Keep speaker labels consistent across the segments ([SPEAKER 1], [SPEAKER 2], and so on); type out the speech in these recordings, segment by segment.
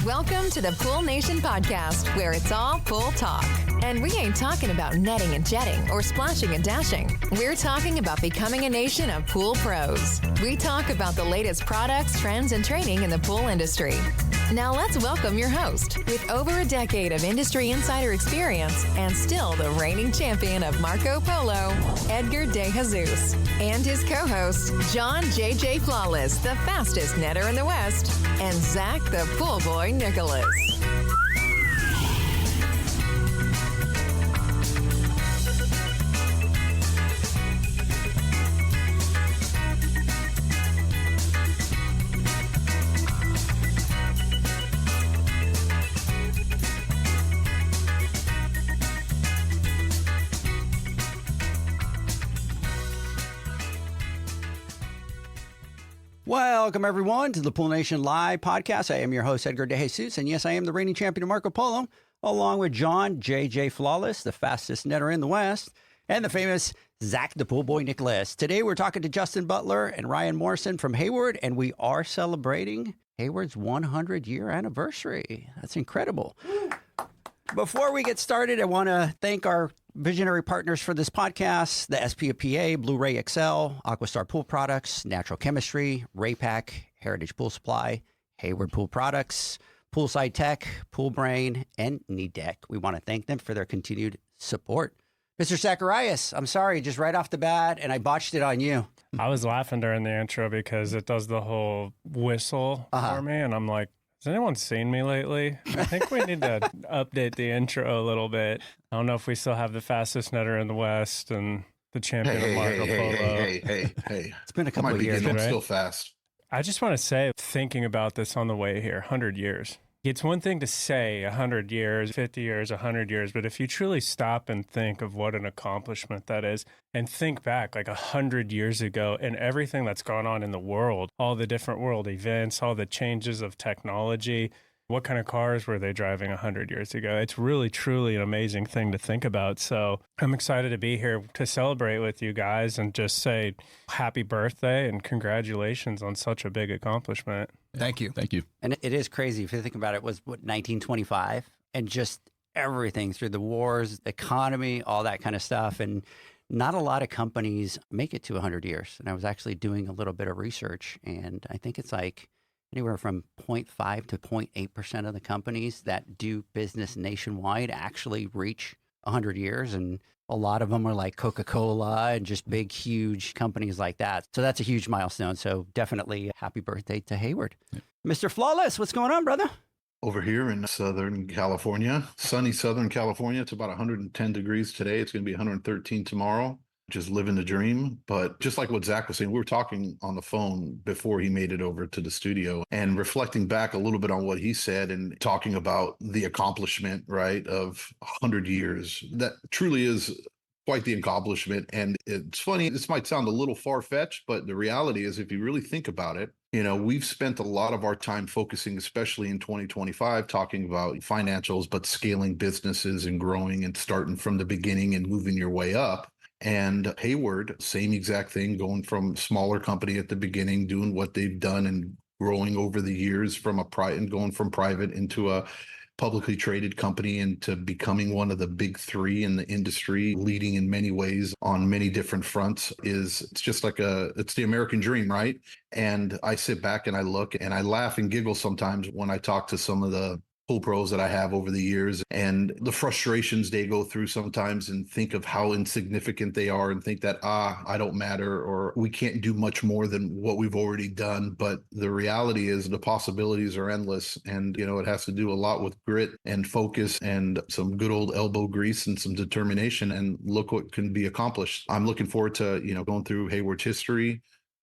[SPEAKER 1] Welcome to the Pool Nation podcast, where it's all pool talk. And we ain't talking about netting and jetting or splashing and dashing. We're talking about becoming a nation of pool pros. We talk about the latest products, trends, and training in the pool industry. Now let's welcome your host, with over a decade of industry insider experience and still the reigning champion of Marco Polo, Edgar De Jesus, and his co-host, John JJ Flawless, the fastest netter in the West, and Zach the Pool Boy Nicholas.
[SPEAKER 2] Welcome, everyone, to the Pool Nation Live podcast. I am your host, Edgar De Jesus, and yes, I am the reigning champion of Marco Polo, along with John JJ Flawless, the fastest netter in the West, and the famous Zach the Pool Boy Nicholas. Today, we're talking to Justin Butler and Ryan Morson from Hayward, and we are celebrating Hayward's 100-year anniversary. That's incredible. Before we get started, I want to thank our visionary partners for this podcast, the SPPA, Blu-ray XL, Aquastar Pool Products, Natural Chemistry, Raypack, Heritage Pool Supply, Hayward Pool Products, Poolside Tech, Pool Brain, and Nedeck. We want to thank them for their continued support. Mr. Zacharias, I'm sorry, just right off the bat, and I botched it on you.
[SPEAKER 3] I was laughing during the intro because it does the whole whistle for me, and I'm like, has anyone seen me lately? I think we need to update the intro a little bit. I don't know if we still have the fastest netter in the West and the champion of Marco Polo.
[SPEAKER 4] Hey.
[SPEAKER 2] It's been a couple of years.
[SPEAKER 4] Right? Still fast.
[SPEAKER 3] I just want to say, thinking about this on the way here, 100 years. It's one thing to say 100 years, 50 years, 100 years, but if you truly stop and think of what an accomplishment that is, and think back like 100 years ago and everything that's gone on in the world, all the different world events, all the changes of technology, what kind of cars were they driving 100 years ago? It's really, truly an amazing thing to think about. So I'm excited to be here to celebrate with you guys and just say happy birthday and congratulations on such a big accomplishment.
[SPEAKER 5] Thank you.
[SPEAKER 2] Thank you. And it is crazy if you think about it, was what, 1925? And just everything through the wars, the economy, all that kind of stuff. And not a lot of companies make it to 100 years. And I was actually doing a little bit of research, and I think it's like anywhere from 0.5 to 0.8% of the companies that do business nationwide actually reach 100 years. And a lot of them are like Coca-Cola and just big, huge companies like that. So that's a huge milestone. So definitely happy birthday to Hayward. Yeah. Mr. Flawless, what's going on, brother?
[SPEAKER 4] Over here in Southern California, sunny Southern California, it's about 110 degrees today. It's going to be 113 tomorrow. Just living the dream. But just like what Zach was saying, we were talking on the phone before he made it over to the studio and reflecting back a little bit on what he said and talking about the accomplishment, right, of 100 years. That truly is quite the accomplishment. And it's funny, this might sound a little far-fetched, but the reality is, if you really think about it, you know, we've spent a lot of our time focusing, especially in 2025, talking about financials, but scaling businesses and growing and starting from the beginning and moving your way up. And Hayward, same exact thing, going from smaller company at the beginning, doing what they've done and growing over the years from and going from private into a publicly traded company into becoming one of the big three in the industry, leading in many ways on many different fronts. It's just like it's the American dream, right? And I sit back and I look and I laugh and giggle sometimes when I talk to some of the pool pros that I have over the years and the frustrations they go through sometimes, and think of how insignificant they are and think that, I don't matter, or we can't do much more than what we've already done. But the reality is the possibilities are endless. And, you know, it has to do a lot with grit and focus and some good old elbow grease and some determination. And look what can be accomplished. I'm looking forward to, you know, going through Hayward's history,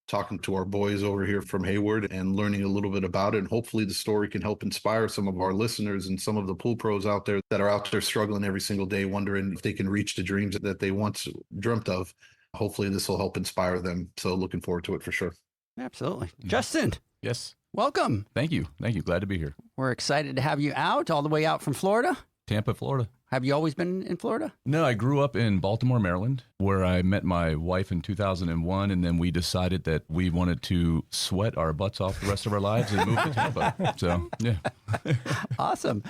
[SPEAKER 4] talking to our boys over here from Hayward and learning a little bit about it. And hopefully the story can help inspire some of our listeners and some of the pool pros out there that are out there struggling every single day, wondering if they can reach the dreams that they once dreamt of. Hopefully this will help inspire them. So looking forward to it for sure.
[SPEAKER 2] Absolutely. Justin.
[SPEAKER 5] Yes.
[SPEAKER 2] Welcome.
[SPEAKER 5] Thank you. Glad to be here.
[SPEAKER 2] We're excited to have you out all the way out from Florida.
[SPEAKER 5] Tampa, Florida.
[SPEAKER 2] Have you always been in Florida?
[SPEAKER 5] No, I grew up in Baltimore, Maryland, where I met my wife in 2001, and then we decided that we wanted to sweat our butts off the rest of our lives and move to Tampa. So, yeah.
[SPEAKER 2] Awesome.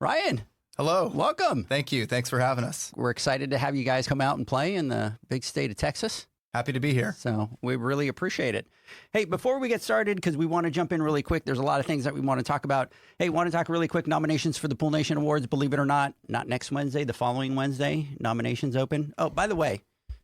[SPEAKER 2] Ryan.
[SPEAKER 6] Hello.
[SPEAKER 2] Welcome.
[SPEAKER 6] Thank you. Thanks for having us.
[SPEAKER 2] We're excited to have you guys come out and play in the big state of Texas.
[SPEAKER 6] Happy to be here.
[SPEAKER 2] So we really appreciate it. Hey, before we get started, because we want to jump in really quick, there's a lot of things that we want to talk about. Hey, want to talk really quick nominations for the Pool Nation Awards. Believe it or not next Wednesday, the following Wednesday, nominations open. Oh, by the way,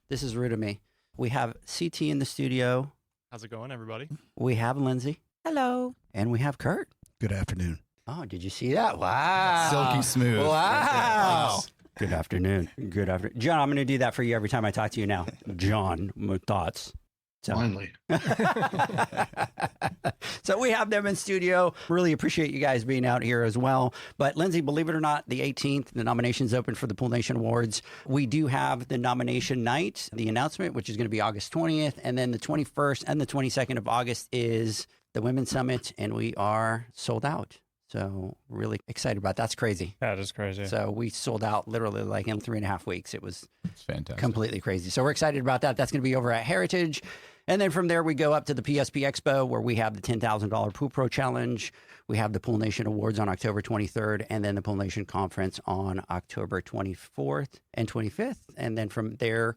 [SPEAKER 2] this is rude of me. We have CT in the studio.
[SPEAKER 7] How's it going, everybody?
[SPEAKER 2] We have Lindsay. Hello. And we have Kurt.
[SPEAKER 8] Good afternoon.
[SPEAKER 2] Oh, did you see that? Wow.
[SPEAKER 6] Silky smooth.
[SPEAKER 2] Wow. Good afternoon. Good afternoon. John, I'm going to do that for you every time I talk to you now. John, my thoughts. So.
[SPEAKER 4] Finally.
[SPEAKER 2] So we have them in studio. Really appreciate you guys being out here as well. But Lindsay, believe it or not, the 18th, the nominations open for the Pool Nation Awards. We do have the nomination night, the announcement, which is going to be August 20th. And then the 21st and the 22nd of August is the Women's Summit, and we are sold out. So really excited about that. That's crazy.
[SPEAKER 3] That is crazy.
[SPEAKER 2] So we sold out literally like in 3.5 weeks.
[SPEAKER 5] It's fantastic.
[SPEAKER 2] Completely crazy. So we're excited about that. That's going to be over at Heritage. And then from there, we go up to the PSP Expo, where we have the $10,000 Pool Pro Challenge. We have the Pool Nation Awards on October 23rd, and then the Pool Nation Conference on October 24th and 25th. And then from there,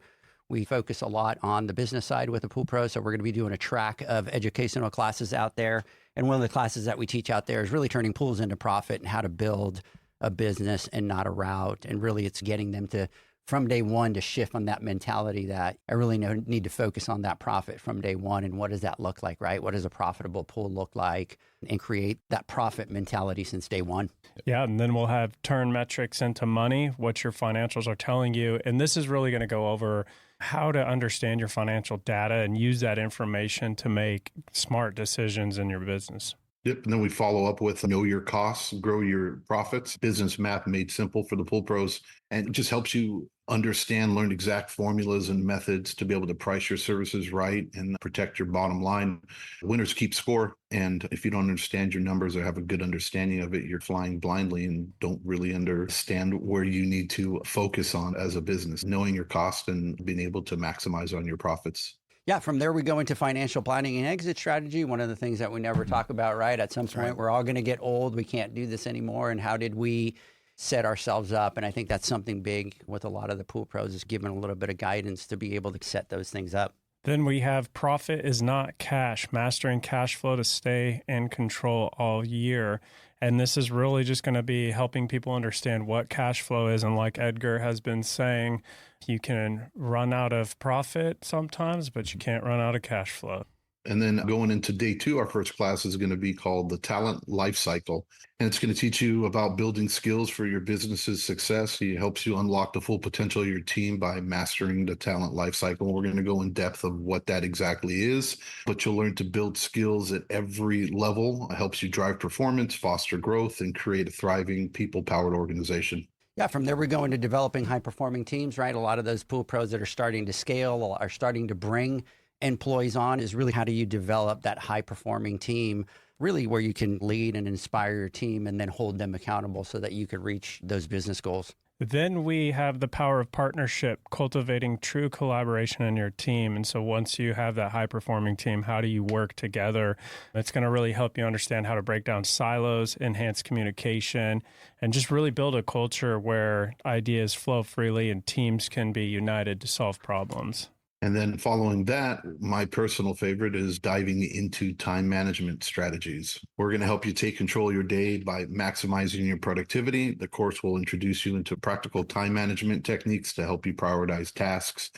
[SPEAKER 2] we focus a lot on the business side with the Pool Pro. So we're going to be doing a track of educational classes out there. And one of the classes that we teach out there is really turning pools into profit and how to build a business and not a route. And really, it's getting them to, from day one, to shift on that mentality that I really need to focus on that profit from day one. And what does that look like, right? What does a profitable pool look like? And create that profit mentality since day one.
[SPEAKER 3] Yeah, and then we'll have turn metrics into money, what your financials are telling you. And this is really going to go over how to understand your financial data and use that information to make smart decisions in your business.
[SPEAKER 4] Yep. And then we follow up with know your costs, grow your profits, business math made simple for the pool pros. And it just helps you understand, learn exact formulas and methods to be able to price your services right and protect your bottom line. Winners keep score. And if you don't understand your numbers or have a good understanding of it, you're flying blindly and don't really understand where you need to focus on as a business, knowing your cost and being able to maximize on your profits.
[SPEAKER 2] Yeah, from there we go into financial planning and exit strategy. One of the things that we never talk about, right? At some point, we're all going to get old. We can't do this anymore. And how did we set ourselves up? And I think that's something big with a lot of the pool pros, is giving a little bit of guidance to be able to set those things up.
[SPEAKER 3] Then we have profit is not cash, mastering cash flow to stay in control all year. And this is really just going to be helping people understand what cash flow is. And like Edgar has been saying, you can run out of profit sometimes, but you can't run out of cash flow.
[SPEAKER 4] And then going into day 2, our first class is going to be called the Talent Life Cycle. And it's going to teach you about building skills for your business's success. It helps you unlock the full potential of your team by mastering the talent life cycle. We're going to go in depth of what that exactly is, but you'll learn to build skills at every level. It helps you drive performance, foster growth, and create a thriving people-powered organization.
[SPEAKER 2] Yeah, from there we go into developing high-performing teams, right? A lot of those pool pros that are starting to scale are starting to bring employees on. Is really how do you develop that high-performing team, really where you can lead and inspire your team and then hold them accountable so that you could reach those business goals.
[SPEAKER 3] Then we have the power of partnership, cultivating true collaboration in your team. And so once you have that high-performing team, how do you work together? It's going to really help you understand how to break down silos, enhance communication, and just really build a culture where ideas flow freely and teams can be united to solve problems.
[SPEAKER 4] And then following that, my personal favorite is diving into time management strategies. We're going to help you take control of your day by maximizing your productivity. The course will introduce you into practical time management techniques to help you prioritize tasks,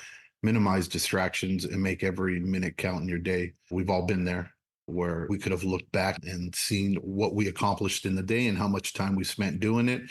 [SPEAKER 4] minimize distractions, and make every minute count in your day. We've all been there, where we could have looked back and seen what we accomplished in the day and how much time we spent doing it.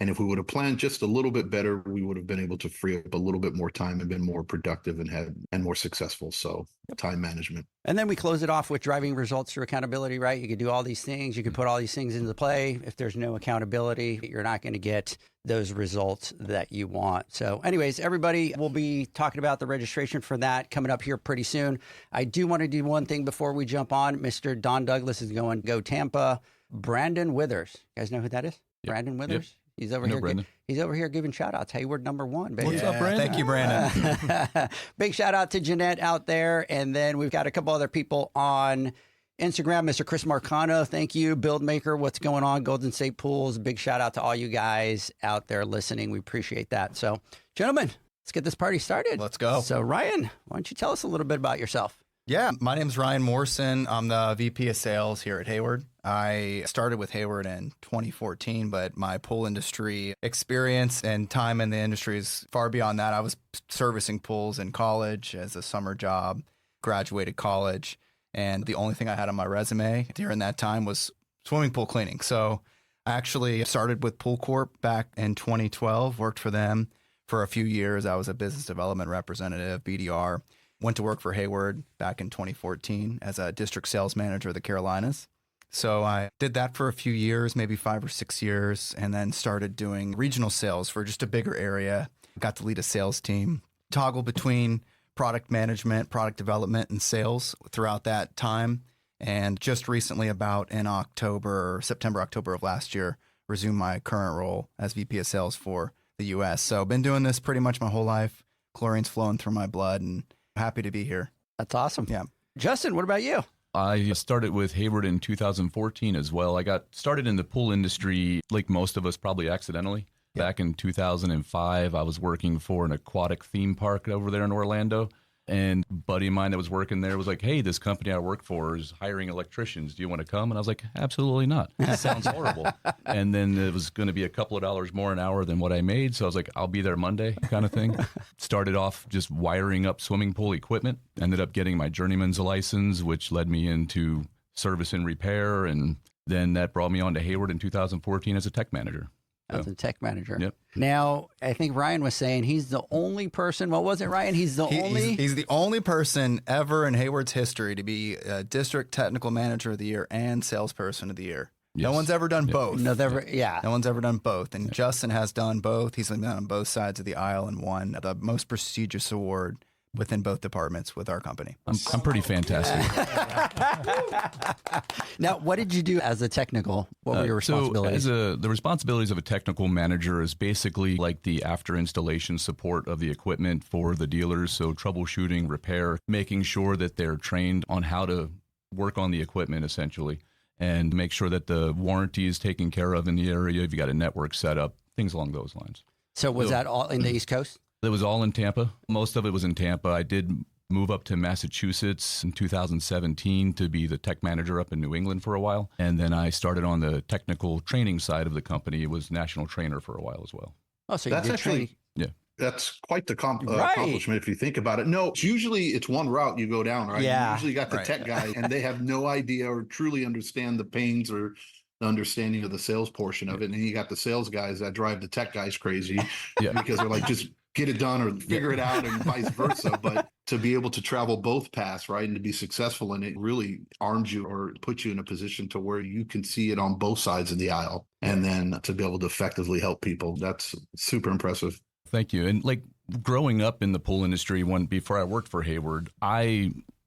[SPEAKER 4] And if we would have planned just a little bit better, we would have been able to free up a little bit more time and been more productive and more successful. So time management.
[SPEAKER 2] And then we close it off with driving results through accountability, right? You could do all these things. You could put all these things into play. If there's no accountability, you're not going to get those results that you want. So anyways, everybody, we'll be talking about the registration for that coming up here pretty soon. I do want to do one thing before we jump on. Mr. Don Douglas is going Go Tampa. Brandon Withers. You guys know who that is?
[SPEAKER 5] Yep.
[SPEAKER 2] Brandon Withers?
[SPEAKER 5] Yep.
[SPEAKER 2] He's over
[SPEAKER 5] No,
[SPEAKER 2] here.
[SPEAKER 5] Brandon.
[SPEAKER 2] He's over here giving shout outs. Hayward #1, baby.
[SPEAKER 5] What's up, Brandon?
[SPEAKER 6] Thank you, Brandon.
[SPEAKER 2] Big shout out to Jeanette out there. And then we've got a couple other people on Instagram. Mr. Chris Marcano, thank you. Buildmaker, what's going on? Golden State Pools. Big shout out to all you guys out there listening. We appreciate that. So, gentlemen, let's get this party started.
[SPEAKER 6] Let's go.
[SPEAKER 2] So, Ryan, why don't you tell us a little bit about yourself?
[SPEAKER 6] Yeah, my name's Ryan Morson. I'm the VP of Sales here at Hayward. I started with Hayward in 2014, but my pool industry experience and time in the industry is far beyond that. I was servicing pools in college as a summer job, graduated college, and the only thing I had on my resume during that time was swimming pool cleaning. So I actually started with Pool Corp back in 2012, worked for them for a few years. I was a business development representative, BDR. Went to work for Hayward back in 2014 as a district sales manager of the Carolinas. So I did that for a few years, maybe 5 or 6 years, and then started doing regional sales for just a bigger area. Got to lead a sales team, toggle between product management, product development, and sales throughout that time. And just recently, about in September, October of last year, resumed my current role as VP of Sales for the U.S. So been doing this pretty much my whole life. Chlorine's flowing through my blood, and happy to be here.
[SPEAKER 2] That's awesome.
[SPEAKER 6] Yeah.
[SPEAKER 2] Justin, what about you?
[SPEAKER 5] I started with Hayward in 2014 as well. I got started in the pool industry, like most of us, probably accidentally.
[SPEAKER 6] Yeah.
[SPEAKER 5] Back in 2005, I was working for an aquatic theme park over there in Orlando. And a buddy of mine that was working there was like, hey, this company I work for is hiring electricians. Do you want to come? And I was like, absolutely not. That sounds horrible. And then it was going to be a couple of dollars more an hour than what I made. So I was like, I'll be there Monday kind of thing. Started off just wiring up swimming pool equipment. Ended up getting my journeyman's license, which led me into service and repair. And then that brought me on to Hayward in 2014 as a tech manager.
[SPEAKER 2] As a tech manager.
[SPEAKER 5] Yep.
[SPEAKER 2] Now, I think Ryan was saying he's the only person. What was it, Ryan? He's the only.
[SPEAKER 6] He's the only person ever in Hayward's history to be District Technical Manager of the Year and Salesperson of the Year. No
[SPEAKER 5] Yes.
[SPEAKER 6] one's ever done both.
[SPEAKER 2] No, yeah.
[SPEAKER 6] No one's ever done both. And Justin has done both. He's been on both sides of the aisle and won the most prestigious award within both departments with our company.
[SPEAKER 5] I'm pretty fantastic.
[SPEAKER 2] Now, what did you do as a technical? What were your responsibilities?
[SPEAKER 5] So the responsibilities of a technical manager is basically like the after installation support of the equipment for the dealers. So troubleshooting, repair, making sure that they're trained on how to work on the equipment essentially, and make sure that the warranty is taken care of in the area. If you got a network set up, things along those lines.
[SPEAKER 2] So was that all in the East Coast?
[SPEAKER 5] It was all in Tampa. Most of it was in Tampa. I did move up to Massachusetts in 2017 to be the tech manager up in New England for a while. And then I started on the technical training side of the company. It was national trainer for a while as well.
[SPEAKER 2] Oh, so
[SPEAKER 4] That's
[SPEAKER 2] you did
[SPEAKER 4] actually
[SPEAKER 2] training.
[SPEAKER 5] Yeah.
[SPEAKER 4] That's quite the
[SPEAKER 2] Right.
[SPEAKER 4] accomplishment if you think about it. No, it's one route you go down, right?
[SPEAKER 2] Yeah.
[SPEAKER 4] You usually got the
[SPEAKER 6] Right.
[SPEAKER 4] tech guy and they have no idea or truly understand the pains or the understanding of the sales portion of it. And then you got the sales guys that drive the tech guys crazy because they're like, just get it done or figure it out and vice versa. But to be able to travel both paths, right, and to be successful in it really arms you or puts you in a position to where you can see it on both sides of the aisle. And then to be able to effectively help people, that's super impressive.
[SPEAKER 5] Thank you. And like growing up in the pool industry, before I worked for Hayward,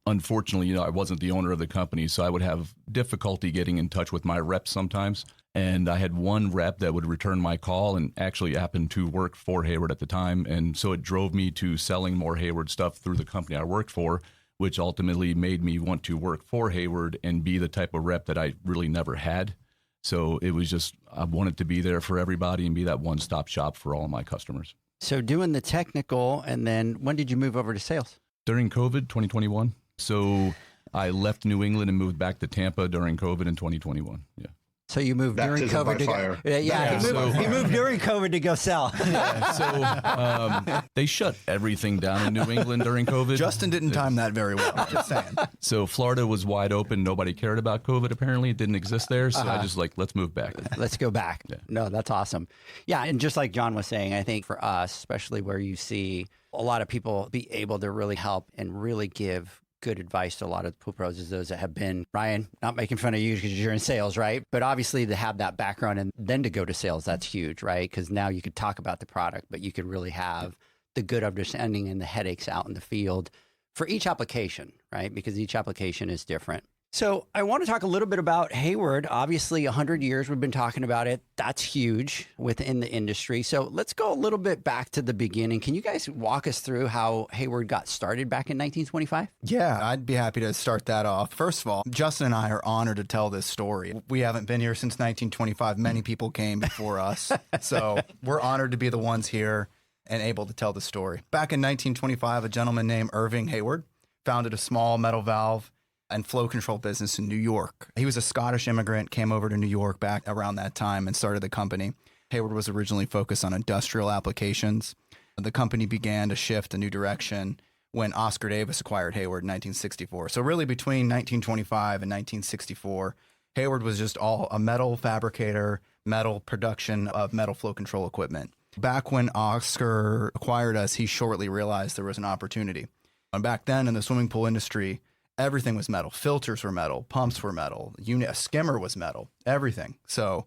[SPEAKER 5] unfortunately, I wasn't the owner of the company, so I would have difficulty getting in touch with my reps sometimes. And I had one rep that would return my call and actually happened to work for Hayward at the time. And so it drove me to selling more Hayward stuff through the company I worked for, which ultimately made me want to work for Hayward and be the type of rep that I really never had. So it was just, I wanted to be there for everybody and be that one-stop shop for all of my customers.
[SPEAKER 2] So doing the technical, and then when did you move over to sales?
[SPEAKER 5] During COVID, 2021. So I left New England and moved back to Tampa during COVID in 2021. Yeah.
[SPEAKER 2] So you moved during
[SPEAKER 4] Baptism by
[SPEAKER 2] COVID to
[SPEAKER 4] fire.
[SPEAKER 2] go. Yeah, he moved during COVID to go sell.
[SPEAKER 5] So they shut everything down in New England during COVID.
[SPEAKER 6] Justin didn't time that very well. Just saying.
[SPEAKER 5] So Florida was wide open. Nobody cared about COVID. Apparently, it didn't exist there. So I just let's move back.
[SPEAKER 2] Let's go back.
[SPEAKER 5] Yeah.
[SPEAKER 2] No, that's awesome. Yeah, and just like John was saying, I think for us, especially where you see a lot of people be able to really help and really give good advice to a lot of pool pros is those that have been, Ryan, not making fun of you because you're in sales, right? But obviously to have that background and then to go to sales, that's huge, right? Because now you could talk about the product, but you could really have the good understanding and the headaches out in the field for each application, right? Because each application is different. So I want to talk a little bit about Hayward. Obviously, 100 years, we've been talking about it. That's huge within the industry. So let's go a little bit back to the beginning. Can you guys walk us through how Hayward got started back in 1925?
[SPEAKER 6] Yeah, I'd be happy to start that off. First of all, Justin and I are honored to tell this story. We haven't been here since 1925. Many people came before us. So we're honored to be the ones here and able to tell the story. Back in 1925, a gentleman named Irving Hayward founded a small metal valve and flow control business in New York. He was a Scottish immigrant, came over to New York back around that time and started the company. Hayward was originally focused on industrial applications. The company began to shift a new direction when Oscar Davis acquired Hayward in 1964. So really between 1925 and 1964, Hayward was just all a metal fabricator, metal production of metal flow control equipment. Back when Oscar acquired us, he shortly realized there was an opportunity. And back then in the swimming pool industry, everything was metal. Filters were metal. Pumps were metal. A skimmer was metal. Everything. So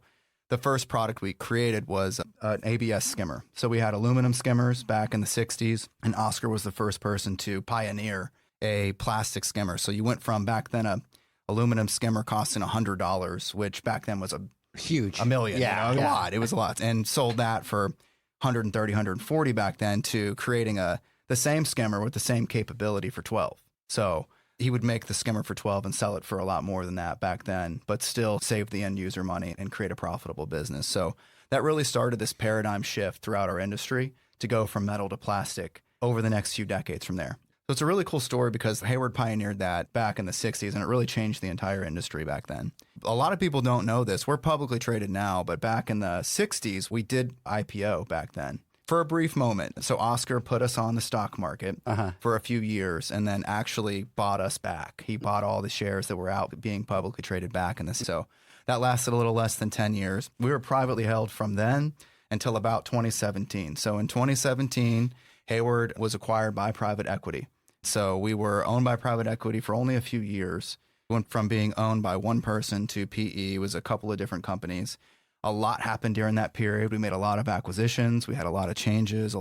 [SPEAKER 6] the first product we created was an ABS skimmer. So we had aluminum skimmers back in the 60s, and Oscar was the first person to pioneer a plastic skimmer. So you went from back then a aluminum skimmer costing $100, which back then was a million.
[SPEAKER 2] Yeah,
[SPEAKER 6] a lot. It was a lot. And sold that for $130, $140 back then, to creating the same skimmer with the same capability for $12. So he would make the skimmer for $12 and sell it for a lot more than that back then, but still save the end user money and create a profitable business. So that really started this paradigm shift throughout our industry to go from metal to plastic over the next few decades from there. So it's a really cool story because Hayward pioneered that back in the 60s, and it really changed the entire industry back then. A lot of people don't know this. We're publicly traded now, but back in the 60s, we did IPO back then. For a brief moment. So Oscar put us on the stock market for a few years and then actually bought us back. He bought all the shares that were out being publicly traded back in this. So that lasted a little less than 10 years. We were privately held from then until about 2017. So in 2017, Hayward was acquired by private equity. So we were owned by private equity for only a few years. We went from being owned by one person to PE. It was a couple of different companies. A lot happened during that period. We made a lot of acquisitions. We had a lot of changes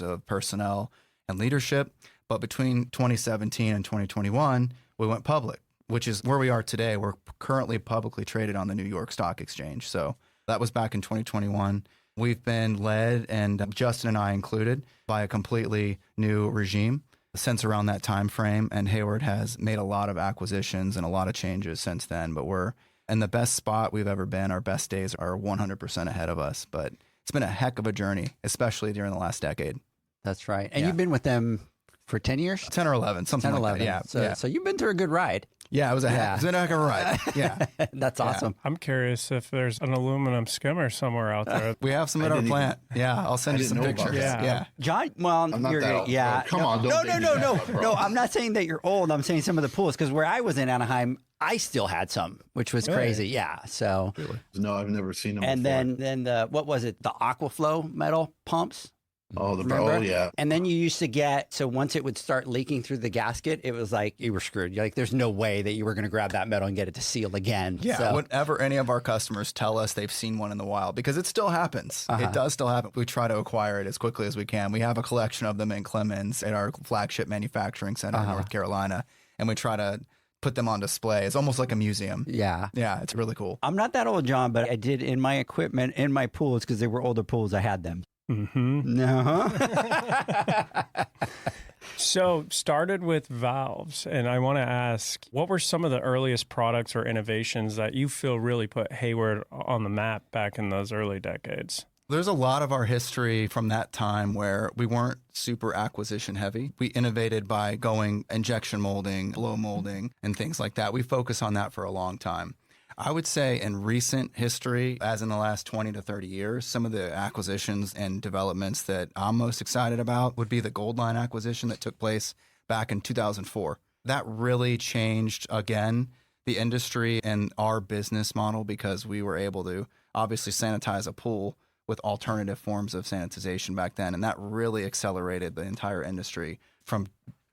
[SPEAKER 6] of personnel and leadership. But between 2017 and 2021, we went public, which is where we are today. We're currently publicly traded on the New York Stock Exchange. So that was back in 2021. We've been led, and Justin and I included, by a completely new regime since around that time frame. And Hayward has made a lot of acquisitions and a lot of changes since then. But we're in the best spot we've ever been. Our best days are 100% ahead of us, but it's been a heck of a journey, especially during the last decade.
[SPEAKER 2] That's right. And you've been with them for 10 years?
[SPEAKER 6] 10 or 11, something
[SPEAKER 2] 10,
[SPEAKER 6] like
[SPEAKER 2] 11.
[SPEAKER 6] that.
[SPEAKER 2] So you've been through a good ride.
[SPEAKER 6] Yeah, it's been a heck of a ride. Yeah.
[SPEAKER 2] That's awesome.
[SPEAKER 3] I'm curious if there's an aluminum skimmer somewhere out there.
[SPEAKER 6] We have some at our plant. Yeah, I'll send you some pictures.
[SPEAKER 3] Yeah.
[SPEAKER 2] John, well,
[SPEAKER 4] I'm not
[SPEAKER 2] you're
[SPEAKER 4] that old.
[SPEAKER 2] yeah.
[SPEAKER 4] Come on, don't take me back, bro.
[SPEAKER 2] No, I'm not saying that you're old. I'm saying some of the pools, because where I was in Anaheim, I still had some, which was crazy. Yeah. So
[SPEAKER 4] No, I've never seen them
[SPEAKER 2] and
[SPEAKER 4] before.
[SPEAKER 2] then the what was it? The Aquaflow metal pumps.
[SPEAKER 4] Oh, yeah.
[SPEAKER 2] And then you used to get, so once it would start leaking through the gasket, it was like you were screwed. You're like, there's no way that you were going to grab that metal and get it to seal again.
[SPEAKER 6] Yeah,
[SPEAKER 2] So,
[SPEAKER 6] whenever any of our customers tell us they've seen one in the wild, because it still happens. It does still happen. We try to acquire it as quickly as we can. We have a collection of them in Clemens at our flagship manufacturing center in North Carolina, and we try to put them on display. It's almost like a museum.
[SPEAKER 2] yeah.
[SPEAKER 6] Yeah, it's really cool.
[SPEAKER 2] I'm not that old, John, but I did in my equipment, in my pools, because they were older pools, I had them.
[SPEAKER 3] Mm-hmm.
[SPEAKER 2] No.
[SPEAKER 3] So started with valves, and I want to ask, what were some of the earliest products or innovations that you feel really put Hayward on the map back in those early decades?
[SPEAKER 6] There's a lot of our history from that time where we weren't super acquisition heavy. We innovated by going injection molding, blow molding, and things like that. We focused on that for a long time. I would say in recent history, as in the last 20 to 30 years, some of the acquisitions and developments that I'm most excited about would be the Goldline acquisition that took place back in 2004. That really changed, again, the industry and our business model, because we were able to obviously sanitize a pool with alternative forms of sanitization back then. And that really accelerated the entire industry from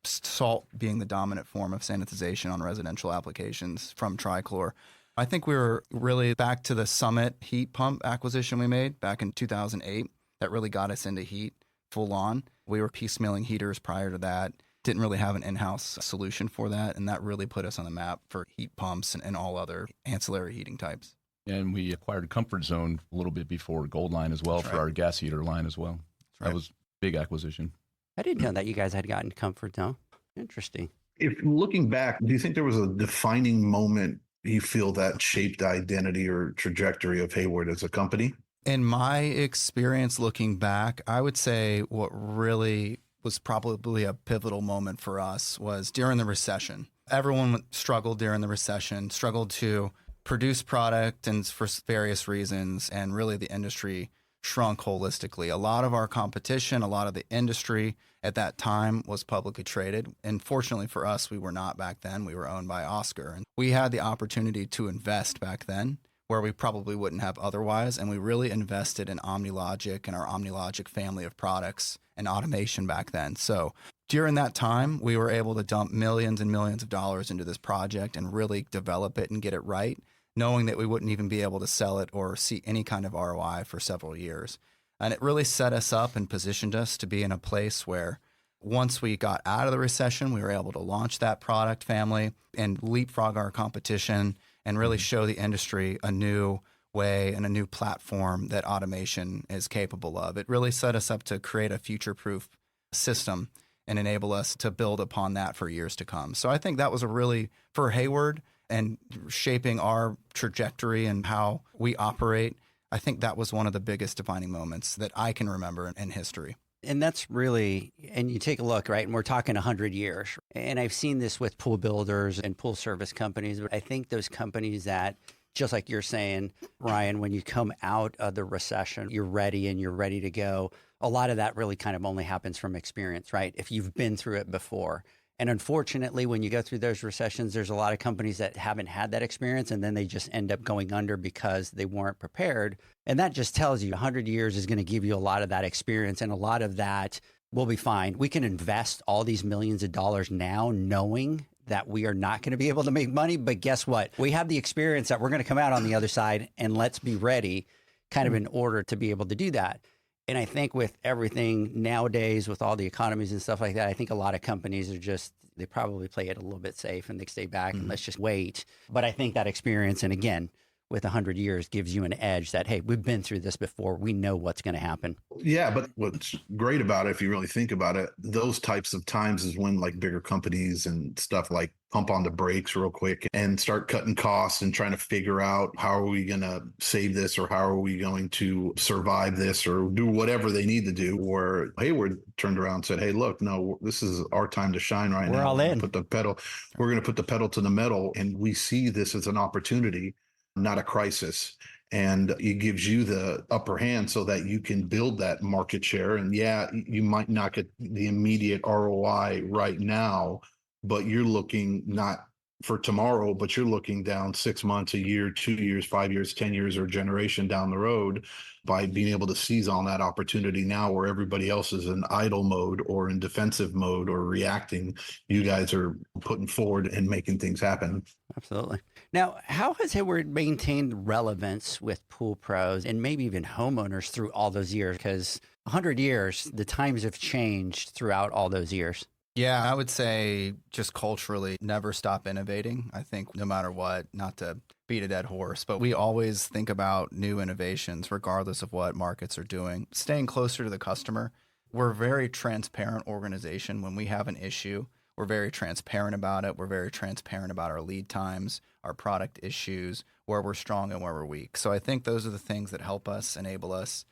[SPEAKER 6] salt being the dominant form of sanitization on residential applications from trichlor. I think we were really back to the Summit heat pump acquisition we made back in 2008. That really got us into heat full on. We were piecemealing heaters prior to that. didn't really have an in-house solution for that. And that really put us on the map for heat pumps and all other ancillary heating types.
[SPEAKER 5] And we acquired Comfort Zone a little bit before Goldline as well for our gas heater line as well. That was a big acquisition.
[SPEAKER 2] I didn't know that you guys had gotten Comfort Zone. Interesting.
[SPEAKER 4] If looking back, do you think there was a defining moment you feel that shaped the identity or trajectory of Hayward as a company?
[SPEAKER 6] In my experience looking back, I would say what really was probably a pivotal moment for us was during the recession. Everyone struggled during the recession, struggled to produce product and for various reasons, and really the industry shrunk holistically. A lot of our competition, a lot of the industry at that time was publicly traded. And fortunately for us, we were not back then. We were owned by Oscar. And we had the opportunity to invest back then where we probably wouldn't have otherwise. And we really invested in OmniLogic and our OmniLogic family of products and automation back then. So during that time, we were able to dump millions and millions of dollars into this project and really develop it and get it right, knowing that we wouldn't even be able to sell it or see any kind of ROI for several years. And it really set us up and positioned us to be in a place where once we got out of the recession, we were able to launch that product family and leapfrog our competition and really show the industry a new way and a new platform that automation is capable of. It really set us up to create a future-proof system and enable us to build upon that for years to come. So I think that was a really, for Hayward and shaping our trajectory and how we operate, I think that was one of the biggest defining moments that I can remember in history.
[SPEAKER 2] And that's really, and you take a look, right? And we're talking 100 years. And I've seen this with pool builders and pool service companies. But I think those companies that, just like you're saying, Ryan, when you come out of the recession, you're ready and you're ready to go. A lot of that really kind of only happens from experience, right? If you've been through it before. And unfortunately, when you go through those recessions, there's a lot of companies that haven't had that experience, and then they just end up going under because they weren't prepared. And that just tells you 100 years is going to give you a lot of that experience, and a lot of that will be fine. We can invest all these millions of dollars now knowing that we are not going to be able to make money. But guess what? We have the experience that we're going to come out on the other side, and let's be ready kind of in order to be able to do that. And I think with everything nowadays, with all the economies and stuff like that, I think a lot of companies are just, they probably play it a little bit safe and they stay back and let's just wait. But I think that experience, and again, with 100 years gives you an edge that, hey, we've been through this before. We know what's going to happen.
[SPEAKER 4] Yeah, but what's great about it, if you really think about it, those types of times is when like bigger companies and stuff like pump on the brakes real quick and start cutting costs and trying to figure out how are we going to save this or how are we going to survive this or do whatever they need to do. Where Hayward turned around and said, hey, look, no, this is our time to shine right now.
[SPEAKER 2] We're all in.
[SPEAKER 4] We're going to put the pedal to the metal, and we see this as an opportunity, not a crisis. And it gives you the upper hand so that you can build that market share. And yeah, you might not get the immediate ROI right now, but you're looking not for tomorrow, but you're looking down 6 months, a year, 2 years, 5 years, 10 years, or a generation down the road by being able to seize on that opportunity now where everybody else is in idle mode or in defensive mode or reacting. You guys are putting forward and making things happen.
[SPEAKER 2] Absolutely. Now, how has Hayward maintained relevance with pool pros and maybe even homeowners through all those years? Because 100 years, the times have changed throughout all those years.
[SPEAKER 6] Yeah, I would say just culturally, never stop innovating. I think no matter what, not to beat a dead horse, but we always think about new innovations, regardless of what markets are doing. Staying closer to the customer. We're a very transparent organization. When we have an issue, we're very transparent about it. We're very transparent about our lead times, our product issues, where we're strong and where we're weak. So I think those are the things that help us, enable us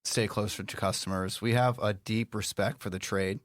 [SPEAKER 6] stay closer to customers. We have a deep respect for the trade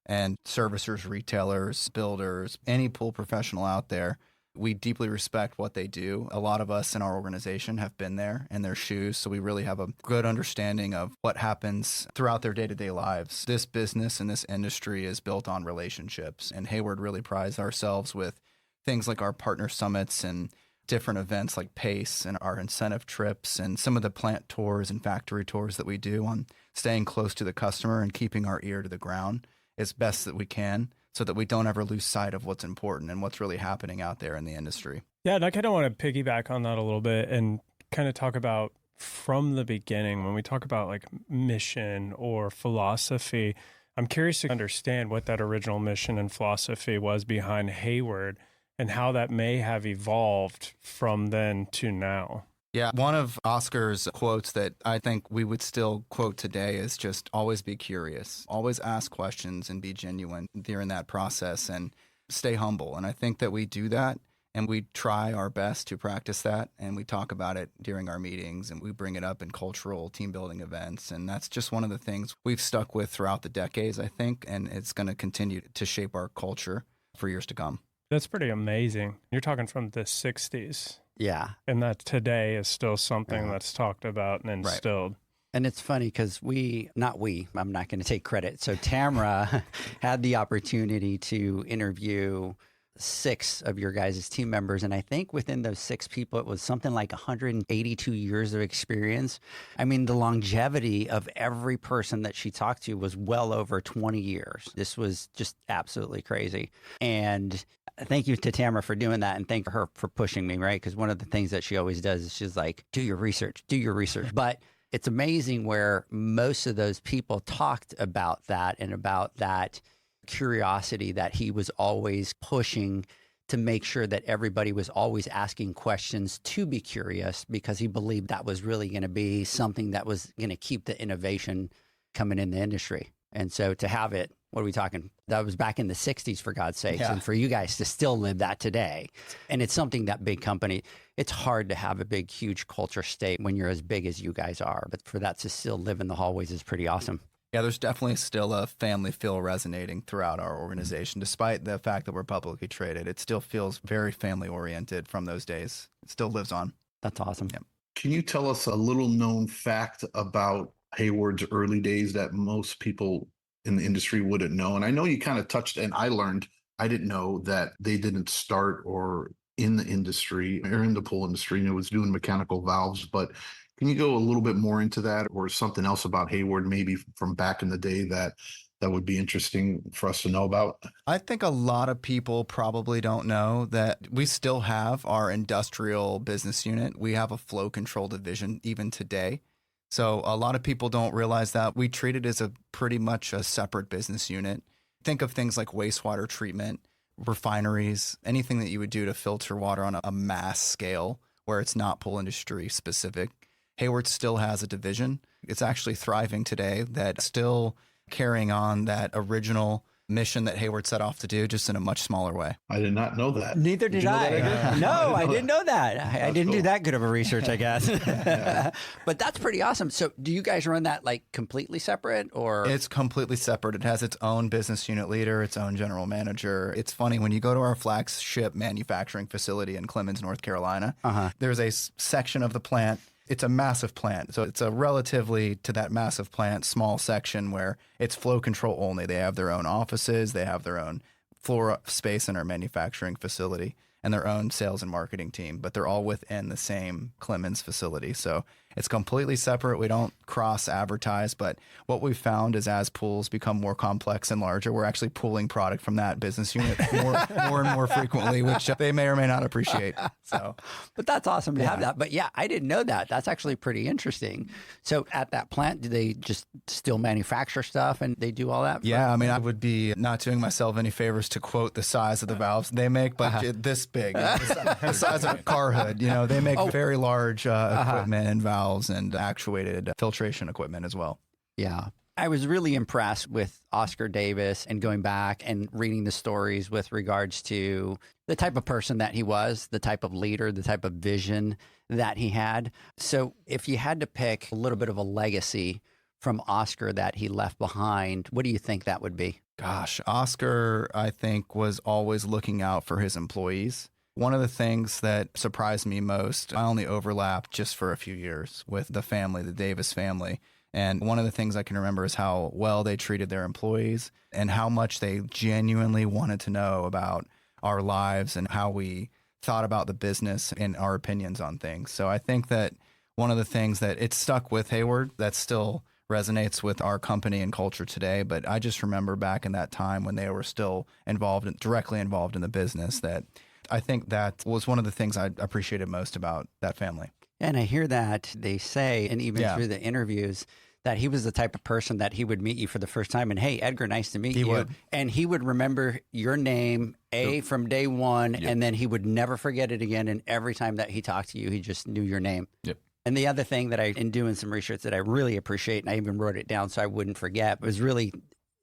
[SPEAKER 6] and servicers, retailers, builders, any pool professional out there. We deeply respect what they do. A lot of us in our organization have been there in their shoes, so we really have a good understanding of what happens throughout their day-to-day lives. This business and this industry is built on relationships, and Hayward really prides ourselves with things like our partner summits and different events like PACE and our incentive trips and some of the plant tours and factory tours that we do on staying close to the customer and keeping our ear to the ground as best that we can so that we don't ever lose sight of what's important and what's really happening out there in the industry.
[SPEAKER 3] Yeah, and I kind of want to piggyback on that a little bit and kind of talk about from the beginning, when we talk about like mission or philosophy, I'm curious to understand what that original mission and philosophy was behind Hayward and how that may have evolved from then to now.
[SPEAKER 6] Yeah, one of Oscar's quotes that I think we would still quote today is just always be curious, always ask questions and be genuine during that process and stay humble. And I think that we do that and we try our best to practice that. And we talk about it during our meetings and we bring it up in cultural team building events. And that's just one of the things we've stuck with throughout the decades, I think. And it's going to continue to shape our culture for years to come.
[SPEAKER 3] That's pretty amazing. You're talking from the 60s.
[SPEAKER 2] Yeah.
[SPEAKER 3] And that today is still something that's talked about and instilled.
[SPEAKER 2] Right. And it's funny because I'm not going to take credit. So Tamara had the opportunity to interview 6 of your guys' team members. And I think within those 6 people, it was something like 182 years of experience. I mean, the longevity of every person that she talked to was well over 20 years. This was just absolutely crazy. And thank you to Tamara for doing that. And thank her for pushing me, right? Because one of the things that she always does is she's like, do your research. But it's amazing where most of those people talked about that and about that curiosity that he was always pushing to make sure that everybody was always asking questions to be curious, because he believed that was really going to be something that was going to keep the innovation coming in the industry. And so to have it, what are we talking? That was back in the 60s, for God's sakes. Yeah. And for you guys to still live that today. And it's something that big company, it's hard to have a big, huge culture state when you're as big as you guys are. But for that to still live in the hallways is pretty awesome.
[SPEAKER 6] Yeah, there's definitely still a family feel resonating throughout our organization. Despite the fact that we're publicly traded, it still feels very family oriented from those days. It still lives on.
[SPEAKER 2] That's awesome.
[SPEAKER 6] Yeah.
[SPEAKER 4] Can you tell us a little known fact about Hayward's early days that most people in the industry wouldn't know? And I know you kind of touched, and I didn't know that they didn't start or in the industry or in the pool industry, and it was doing mechanical valves. But can you go a little bit more into that, or something else about Hayward, maybe from back in the day that would be interesting for us to know about?
[SPEAKER 6] I think a lot of people probably don't know that we still have our industrial business unit. We have a flow control division even today. So a lot of people don't realize that we treat it as a pretty much a separate business unit. Think of things like wastewater treatment, refineries, anything that you would do to filter water on a mass scale where it's not pool industry specific. Hayward still has a division. It's actually thriving today, that's still carrying on that original mission that Hayward set off to do, just in a much smaller way.
[SPEAKER 4] I did not know that.
[SPEAKER 2] Neither did I. No, I didn't know that. I didn't do that good of a research, I guess. But that's pretty awesome. So do you guys run that like completely separate, or?
[SPEAKER 6] It's completely separate. It has its own business unit leader, its own general manager. It's funny, when you go to our flagship manufacturing facility in Clemens, North Carolina, there's a section of the plant. It's a massive plant. So it's a relatively, to that massive plant, small section where it's flow control only. They have their own offices. They have their own floor space in our manufacturing facility and their own sales and marketing team, but they're all within the same Clemens facility. So it's completely separate. We don't cross advertise, but what we've found is as pools become more complex and larger, we're actually pulling product from that business unit more and more frequently, which they may or may not appreciate. So,
[SPEAKER 2] but that's awesome to have that. But yeah, I didn't know that. That's actually pretty interesting. So at that plant, do they just still manufacture stuff and they do all that?
[SPEAKER 6] Yeah, I mean, I would be not doing myself any favors to quote the size of the valves they make, but this big, the size of a car hood. You know, they make very large equipment and valves and actuated filtration equipment as well.
[SPEAKER 2] Yeah. I was really impressed with Oscar Davis and going back and reading the stories with regards to the type of person that he was, the type of leader, the type of vision that he had. So if you had to pick a little bit of a legacy from Oscar that he left behind, what do you think that would be?
[SPEAKER 6] Gosh, Oscar, I think, was always looking out for his employees. One of the things that surprised me most, I only overlapped just for a few years with the family, the Davis family. And one of the things I can remember is how well they treated their employees and how much they genuinely wanted to know about our lives and how we thought about the business and our opinions on things. So I think that one of the things that it stuck with Hayward that still resonates with our company and culture today. But I just remember back in that time when they were still directly involved in the business, that I think that was one of the things I appreciated most about that family.
[SPEAKER 2] And I hear that they say, and even through the interviews, that he was the type of person that he would meet you for the first time and, hey, Edgar, nice to meet you.
[SPEAKER 6] Would.
[SPEAKER 2] And he would remember your name, from day one, and then he would never forget it again. And every time that he talked to you, he just knew your name.
[SPEAKER 5] Yep.
[SPEAKER 2] And the other thing that in doing some research that I really appreciate, and I even wrote it down so I wouldn't forget, was really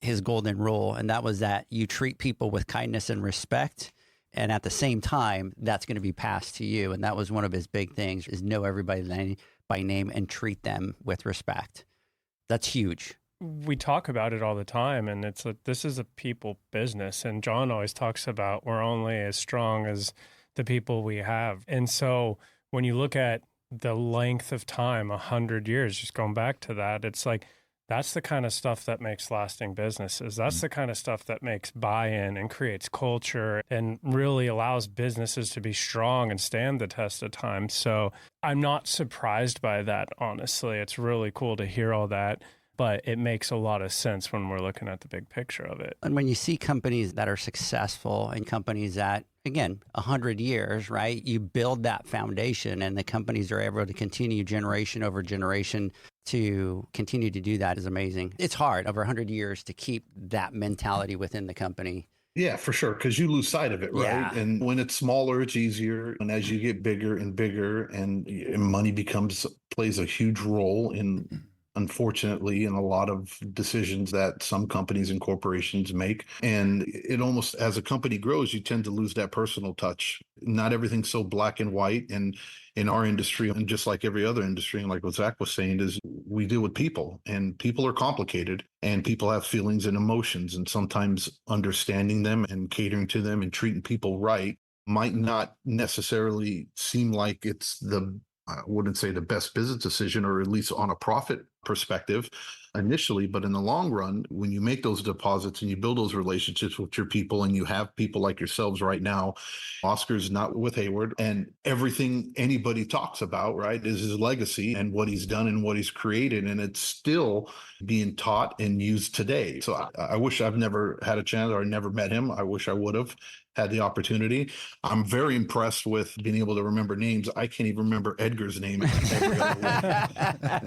[SPEAKER 2] his golden rule. And that was that you treat people with kindness and respect. And at the same time, that's going to be passed to you. And that was one of his big things, is know everybody by name and treat them with respect. That's huge.
[SPEAKER 3] We talk about it all the time, and this is a people business. And John always talks about we're only as strong as the people we have. And so when you look at the length of time, 100 years, just going back to that, it's like, that's the kind of stuff that makes lasting businesses. That's the kind of stuff that makes buy-in and creates culture and really allows businesses to be strong and stand the test of time. So I'm not surprised by that, honestly. It's really cool to hear all that, but it makes a lot of sense when we're looking at the big picture of it.
[SPEAKER 2] And when you see companies that are successful and companies that, again, 100 years, right? You build that foundation and the companies are able to continue generation over generation to continue to do that is amazing. It's hard over 100 years to keep that mentality within the company.
[SPEAKER 4] Yeah, for sure. Because you lose sight of it, right?
[SPEAKER 2] Yeah.
[SPEAKER 4] And when it's smaller, it's easier. And as you get bigger and bigger, and money plays a huge role in, unfortunately, in a lot of decisions that some companies and corporations make. And it almost, as a company grows, you tend to lose that personal touch. Not everything's so black and white. And in our industry, and just like every other industry, and like what Zach was saying, is we deal with people, and people are complicated, and people have feelings and emotions. And sometimes understanding them and catering to them and treating people right might not necessarily seem like it's I wouldn't say the best business decision, or at least on a profit perspective initially, but in the long run, when you make those deposits and you build those relationships with your people, and you have people like yourselves right now, Oscar's not with Hayward, and everything anybody talks about, right, is his legacy and what he's done and what he's created, and it's still being taught and used today. So I wish I've never had a chance, or never met him. I wish I would have had the opportunity. I'm very impressed with being able to remember names. I can't even remember Edgar's name every other week.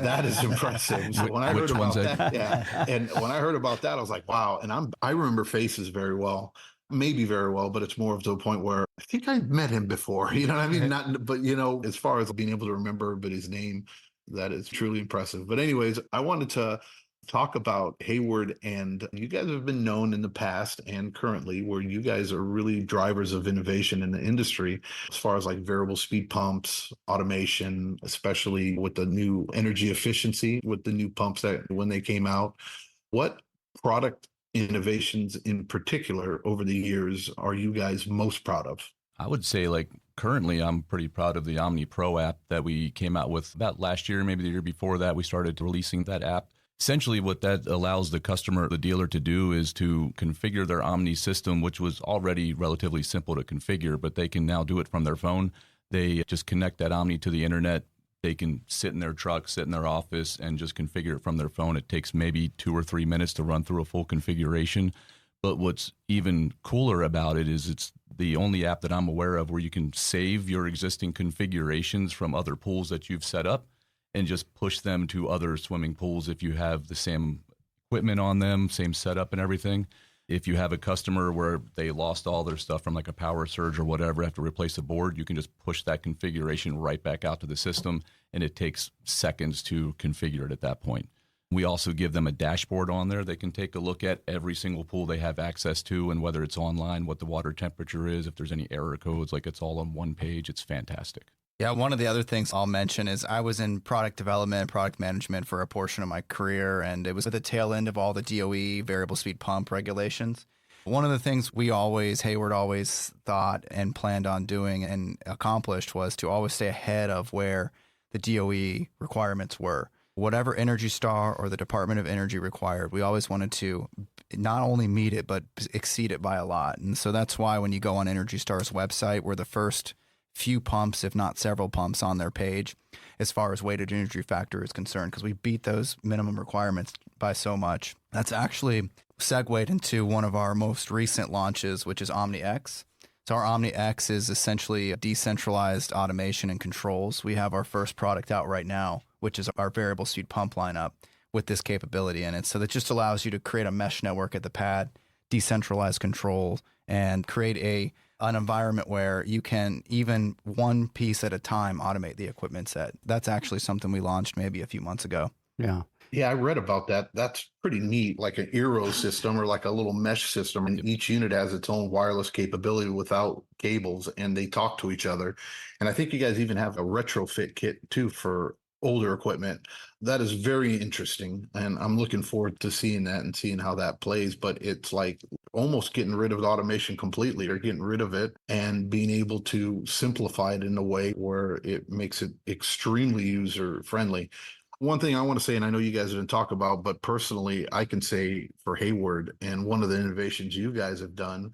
[SPEAKER 4] That is impressive. So when I heard about that, and when I heard about that, I was like, wow. And I remember faces very well. Maybe very well, but it's more of the point where I think I met him before. You know what I mean? But as far as being able to remember everybody's name, that is truly impressive. But anyways, I wanted to talk about Hayward, and you guys have been known in the past and currently where you guys are really drivers of innovation in the industry as far as like variable speed pumps, automation, especially with the new energy efficiency with the new pumps that when they came out. What product innovations in particular over the years are you guys most proud of?
[SPEAKER 5] I would say, like, currently I'm pretty proud of the OmniPro app that we came out with about last year, maybe the year before that. We started releasing that app. Essentially, what that allows the customer, the dealer, to do is to configure their Omni system, which was already relatively simple to configure, but they can now do it from their phone. They just connect that Omni to the internet. They can sit in their truck, sit in their office, and just configure it from their phone. It takes maybe 2 or 3 minutes to run through a full configuration. But what's even cooler about it is it's the only app that I'm aware of where you can save your existing configurations from other pools that you've set up and just push them to other swimming pools if you have the same equipment on them, same setup and everything. If you have a customer where they lost all their stuff from like a power surge or whatever, have to replace a board, you can just push that configuration right back out to the system, and it takes seconds to configure it at that point. We also give them a dashboard on there. They can take a look at every single pool they have access to, and whether it's online, what the water temperature is, if there's any error codes, like it's all on one page. It's fantastic.
[SPEAKER 6] Yeah, one of the other things I'll mention is I was in product development, product management for a portion of my career, and it was at the tail end of all the DOE variable speed pump regulations. One of the things Hayward always thought and planned on doing and accomplished was to always stay ahead of where the DOE requirements were. Whatever Energy Star or the Department of Energy required, we always wanted to not only meet it, but exceed it by a lot. And so that's why when you go on Energy Star's website, we're the first few pumps, if not several pumps on their page as far as weighted energy factor is concerned, because we beat those minimum requirements by so much. That's actually segued into one of our most recent launches, which is OmniX. So our OmniX is essentially decentralized automation and controls. We have our first product out right now, which is our variable speed pump lineup, with this capability in it. So that just allows you to create a mesh network at the pad, decentralized control, and create an environment where you can, even one piece at a time, automate the equipment set. That's actually something we launched maybe a few months ago.
[SPEAKER 2] Yeah.
[SPEAKER 4] Yeah, I read about that. That's pretty neat, like an Eero system or like a little mesh system. And each unit has its own wireless capability without cables, and they talk to each other. And I think you guys even have a retrofit kit too for older equipment. That is very interesting. And I'm looking forward to seeing that and seeing how that plays. But it's like almost getting rid of the automation completely, or getting rid of it and being able to simplify it in a way where it makes it extremely user friendly. One thing I want to say, and I know you guys didn't talk about, but personally, I can say for Hayward, and one of the innovations you guys have done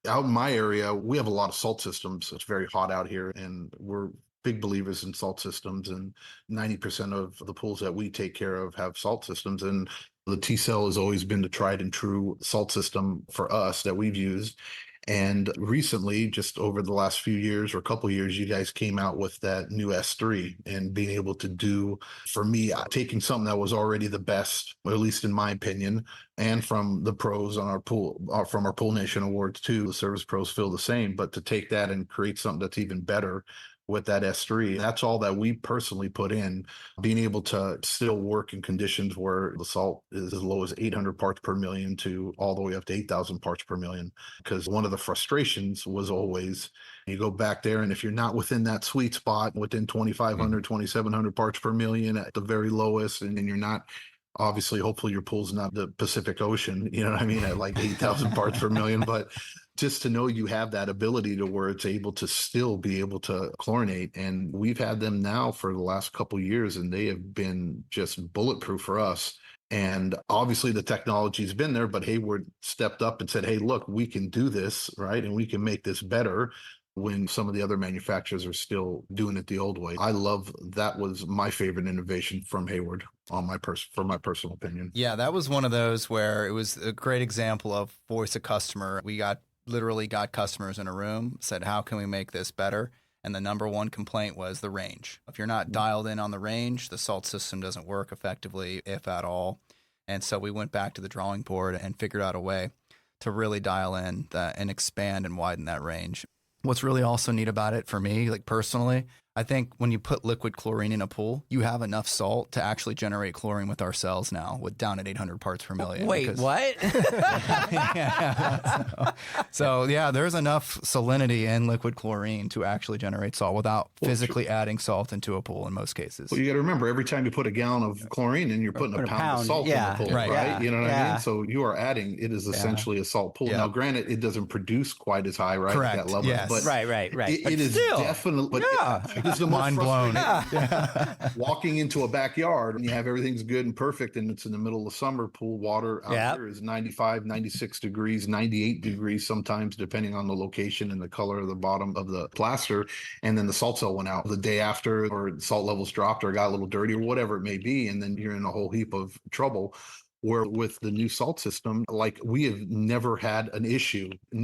[SPEAKER 4] out in my area, we have a lot of salt systems. It's very hot out here, and we're big believers in salt systems, and 90% of the pools that we take care of have salt systems. And the T-Cell has always been the tried and true salt system for us that we've used. And recently, just over the last few years or a couple of years, you guys came out with that new S3, and being able to do, for me, taking something that was already the best, or at least in my opinion, and from the pros on our pool, from our Pool Nation Awards too, the service pros feel the same, but to take that and create something that's even better with that S3, that's all that we personally put in, being able to still work in conditions where the salt is as low as 800 parts per million to all the way up to 8,000 parts per million. Because one of the frustrations was always, you go back there, and if you're not within that sweet spot, within 2,500, 2,700 parts per million at the very lowest, and then you're not, obviously, hopefully your pool's not the Pacific Ocean, you know what I mean, at like 8,000 parts per million, but just to know you have that ability to where it's able to still be able to chlorinate. And we've had them now for the last couple of years, and they have been just bulletproof for us. And obviously the technology's been there, but Hayward stepped up and said, hey, look, we can do this, right? And we can make this better, when some of the other manufacturers are still doing it the old way. I love, that was my favorite innovation from Hayward on for my personal opinion.
[SPEAKER 6] Yeah, that was one of those where it was a great example of voice of customer. We literally got customers in a room, said, how can we make this better? And the number one complaint was the range. If you're not dialed in on the range, the salt system doesn't work effectively, if at all. And so we went back to the drawing board and figured out a way to really dial in and expand and widen that range. What's really also neat about it for me, like personally, I think when you put liquid chlorine in a pool, you have enough salt to actually generate chlorine with our cells now, down at 800 parts per million.
[SPEAKER 2] Wait, what?
[SPEAKER 6] So yeah, there's enough salinity in liquid chlorine to actually generate salt without physically adding salt into a pool in most cases.
[SPEAKER 4] Well, you got to remember, every time you put a gallon of chlorine in, you're putting a pound of salt in the pool, right?
[SPEAKER 2] Yeah.
[SPEAKER 4] You know what I mean? So you are adding, it is essentially a salt pool. Now, granted, it doesn't produce quite as high, right?
[SPEAKER 6] Correct.
[SPEAKER 4] At that level,
[SPEAKER 6] Yes.
[SPEAKER 4] but
[SPEAKER 2] Right.
[SPEAKER 4] It is
[SPEAKER 2] still,
[SPEAKER 4] definitely, but it's the most
[SPEAKER 6] mind blown.
[SPEAKER 4] Walking into a backyard and you have everything's good and perfect, and it's in the middle of summer, pool water out here is 95, 96 degrees, 98 degrees sometimes, depending on the location and the color of the bottom of the plaster. And then the salt cell went out the day after, or salt levels dropped or got a little dirty or whatever it may be. And then you're in a whole heap of trouble. Where with the new salt system, like, we have never had an issue. And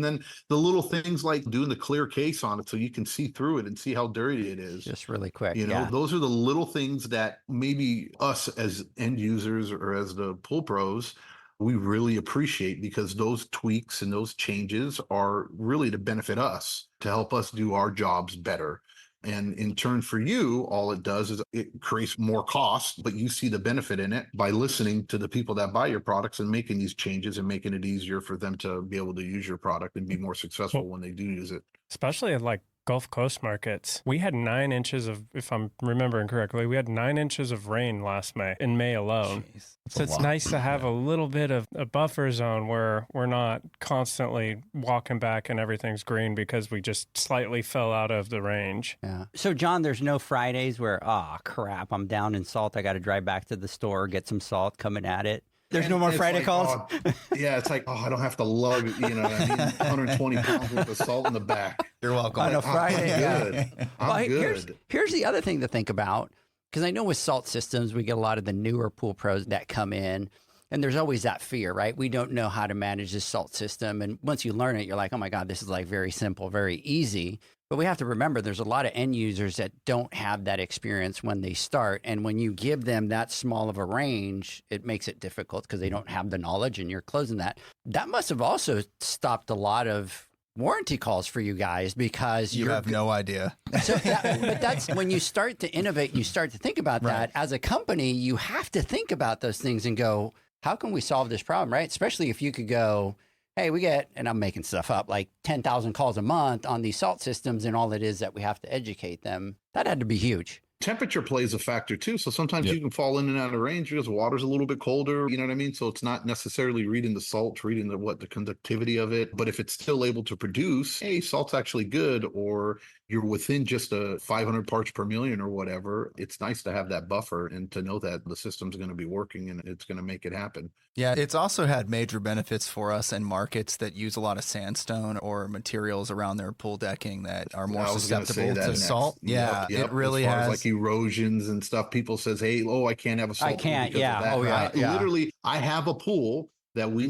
[SPEAKER 4] then the little things like doing the clear case on it so you can see through it and see how dirty it is.
[SPEAKER 2] just really quick.
[SPEAKER 4] You know, those are the little things that maybe us as end users or as the pool pros, we really appreciate, because those tweaks and those changes are really to benefit us, to help us do our jobs better. And in turn for you, all it does is it creates more cost, but you see the benefit in it by listening to the people that buy your products and making these changes and making it easier for them to be able to use your product and be more successful when they do use it.
[SPEAKER 3] Especially at like Gulf Coast markets. We had 9 inches of, if I'm remembering correctly, we had 9 inches of rain last May, in May alone.
[SPEAKER 6] Jeez,
[SPEAKER 3] so it's nice to have a little bit of a buffer zone where we're not constantly walking back and everything's green because we just slightly fell out of the range.
[SPEAKER 2] Yeah. So, John, there's no Fridays where, crap, I'm down in salt. I got to drive back to the store, get some salt, coming at it. There's no more Friday calls?
[SPEAKER 4] It's like, I don't have to lug, you know what I mean, 120 pounds worth of salt in the back.
[SPEAKER 6] You're welcome.
[SPEAKER 2] On a Friday.
[SPEAKER 4] I'm good.
[SPEAKER 2] Here's the other thing to think about, because I know with salt systems, we get a lot of the newer pool pros that come in And there's always that fear, right? We don't know how to manage this salt system. And once you learn it, you're like, oh my God, this is like very simple, very easy. But we have to remember there's a lot of end users that don't have that experience when they start. And when you give them that small of a range, it makes it difficult because they don't have the knowledge and you're closing that. That must have also stopped a lot of warranty calls for you guys because
[SPEAKER 6] you have no idea.
[SPEAKER 2] So but that's when you start to innovate and you start to think about that as a company, you have to think about those things and go, how can we solve this problem, right? Especially if you could go, hey, we get, and I'm making stuff up, like 10,000 calls a month on these salt systems and all it is that we have to educate them. That had to be huge.
[SPEAKER 4] Temperature plays a factor too. So sometimes you can fall in and out of range because water's a little bit colder. You know what I mean? So it's not necessarily reading the salt, reading the conductivity of it. But if it's still able to produce, hey, salt's actually good, or you're within just a 500 parts per million or whatever, it's nice to have that buffer and to know that the system's going to be working and it's going to make it happen.
[SPEAKER 6] Yeah, it's also had major benefits for us in markets that use a lot of sandstone or materials around their pool decking that are more susceptible to salt. Yeah, it really
[SPEAKER 4] as far
[SPEAKER 6] has.
[SPEAKER 4] As like erosions and stuff, people says, hey, I can't have a salt.
[SPEAKER 2] I can't,
[SPEAKER 4] pool because of that.
[SPEAKER 2] Literally,
[SPEAKER 4] I have a pool that we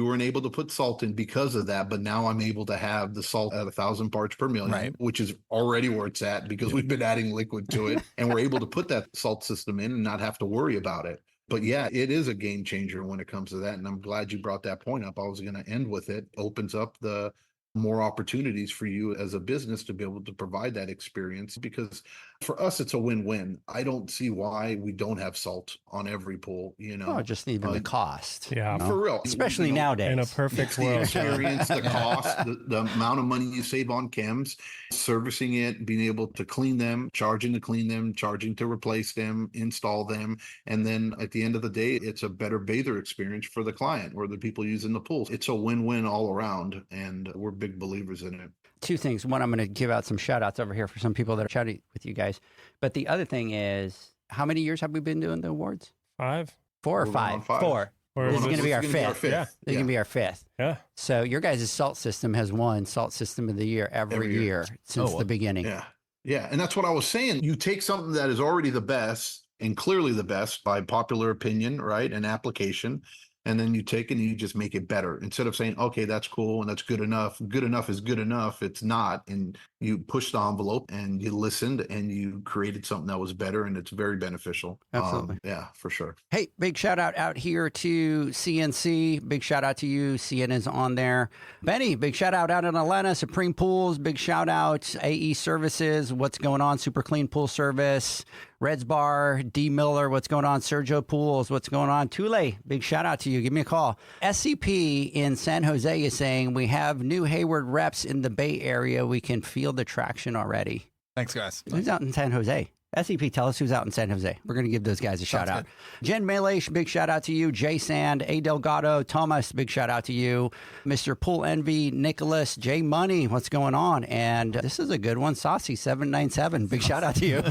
[SPEAKER 4] weren't able to put salt in because of that, but now I'm able to have the salt at 1,000 parts per million, which is already where it's at because we've been adding liquid to it, and we're able to put that salt system in and not have to worry about it. But yeah, it is a game changer when it comes to that, and I'm glad you brought that point up. I was going to end with it. Opens up the more opportunities for you as a business to be able to provide that experience, because for us, it's a win-win. I don't see why we don't have salt on every pool,
[SPEAKER 2] just even the cost.
[SPEAKER 3] Yeah.
[SPEAKER 4] For real.
[SPEAKER 2] Especially nowadays.
[SPEAKER 3] In a perfect
[SPEAKER 4] the
[SPEAKER 3] world.
[SPEAKER 4] experience, the cost, the amount of money you save on chems, servicing it, being able to clean them, charging to clean them, charging to replace them, install them. And then at the end of the day, it's a better bather experience for the client or the people using the pools. It's a win-win all around. And we're big believers in it.
[SPEAKER 2] Two things. One, I'm going to give out some shout outs over here for some people that are chatting with you guys. But the other thing is, how many years have we been doing the awards?
[SPEAKER 3] 5.
[SPEAKER 2] 4 or 5? 4. This is going to be our fifth.
[SPEAKER 3] Yeah.
[SPEAKER 2] This is going to be our 5th.
[SPEAKER 3] Yeah.
[SPEAKER 2] So your guys' salt system has won Salt System of the Year every year since the beginning.
[SPEAKER 4] Yeah. Yeah. And that's what I was saying. You take something that is already the best and clearly the best by popular opinion, right? And application. And then you take it and you just make it better. Instead of saying, okay, that's cool and that's good enough. Good enough is good enough. It's not. And you pushed the envelope and you listened and you created something that was better, and it's very beneficial.
[SPEAKER 2] Absolutely.
[SPEAKER 4] Yeah, for sure.
[SPEAKER 2] Hey, big shout out here to CNC. Big shout out to you. CN is on there. Benny, big shout out in Atlanta. Supreme Pools, big shout out. AE Services, what's going on? Super Clean Pool Service. Reds Bar, D. Miller, what's going on? Sergio Pools, what's going on? Tule, big shout out to you. Give me a call. SCP in San Jose is saying we have new Hayward reps in the Bay Area. We can feel the traction already.
[SPEAKER 6] Thanks, guys.
[SPEAKER 2] Who's out in San Jose? SCP, tell us who's out in San Jose. We're going to give those guys a shout out. Jen Melesh, big shout out to you. Jay Sand, A. Delgado, Thomas, big shout out to you. Mr. Pool Envy, Nicholas, J Money, what's going on? And this is a good one. Saucy 797, big shout out to you.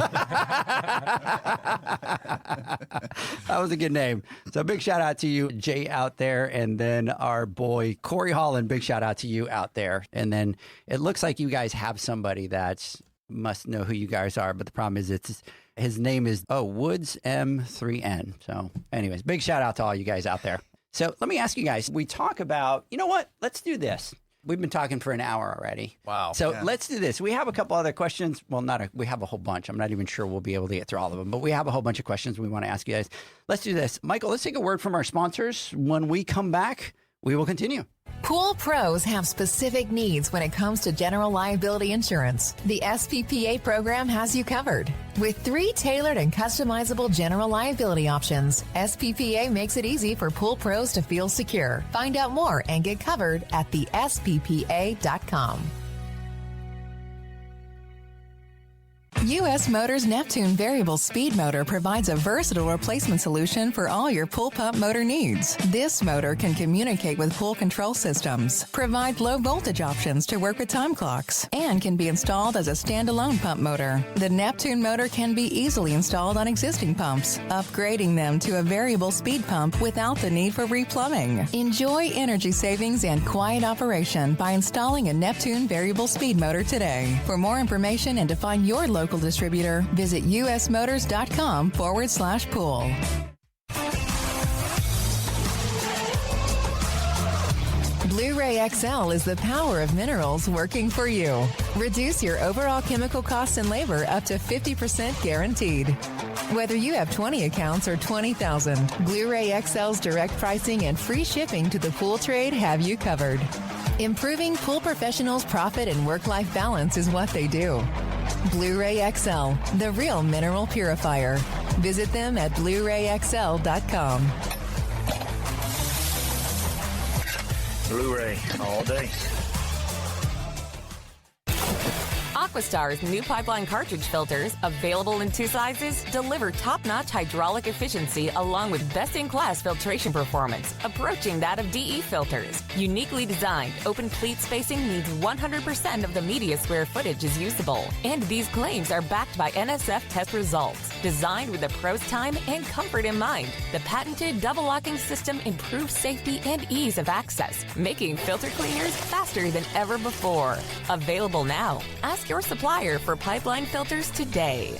[SPEAKER 2] That was a good name. So big shout out to you, Jay, out there. And then our boy, Corey Holland, big shout out to you out there. And then it looks like you guys have somebody that's must know who you guys are, but the problem is his name is Woods M3N. So anyways, big shout out to all you guys out there. So let me ask you guys, we talk about, you know what, let's do this. We've been talking for an hour already.
[SPEAKER 6] Wow.
[SPEAKER 2] So let's do this. We have a couple other questions. Well, we have a whole bunch. I'm not even sure we'll be able to get through all of them, but we have a whole bunch of questions we want to ask you guys. Let's do this. Michael, let's take a word from our sponsors. When we come back, we will continue.
[SPEAKER 1] Pool pros have specific needs when it comes to general liability insurance. The SPPA program has you covered. With 3 tailored and customizable general liability options, SPPA makes it easy for pool pros to feel secure. Find out more and get covered at thesppa.com. U.S. Motors Neptune Variable Speed Motor provides a versatile replacement solution for all your pool pump motor needs. This motor can communicate with pool control systems, provide low voltage options to work with time clocks, and can be installed as a standalone pump motor. The Neptune motor can be easily installed on existing pumps, upgrading them to a variable speed pump without the need for replumbing. Enjoy energy savings and quiet operation by installing a Neptune Variable Speed Motor today. For more information and to find your local distributor, visit usmotors.com/pool. Blu-ray XL is the power of minerals working for you. Reduce your overall chemical costs and labor up to 50% guaranteed. Whether you have 20 accounts or 20,000, Blu-ray XL's direct pricing and free shipping to the pool trade have you covered. Improving pool professionals' profit and work-life balance is what they do. Blu-ray XL, the real mineral purifier. Visit them at BluRayXL.com.
[SPEAKER 7] Blu-ray all day.
[SPEAKER 8] Aquastar's new pipeline cartridge filters, available in 2 sizes, deliver top-notch hydraulic efficiency along with best-in-class filtration performance, approaching that of DE filters. Uniquely designed, open pleat spacing means 100% of the media square footage is usable. And these claims are backed by NSF test results. Designed with the pro's time and comfort in mind, the patented double-locking system improves safety and ease of access, making filter cleaners faster than ever before. Available now. Ask your supplier for pipeline filters today.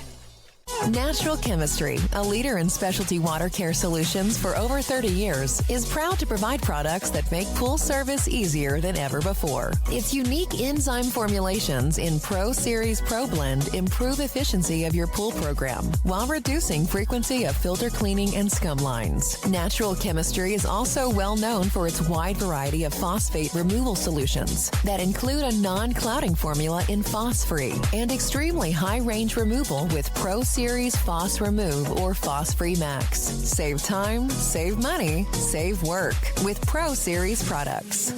[SPEAKER 1] Natural Chemistry, a leader in specialty water care solutions for over 30 years, is proud to provide products that make pool service easier than ever before. Its unique enzyme formulations in Pro Series Pro Blend improve efficiency of your pool program while reducing frequency of filter cleaning and scum lines. Natural Chemistry is also well known for its wide variety of phosphate removal solutions that include a non-clouding formula in Phos-Free and extremely high-range removal with Pro Series Phos Remove or Phos Free Max. Save time, save money, save work with Pro Series products.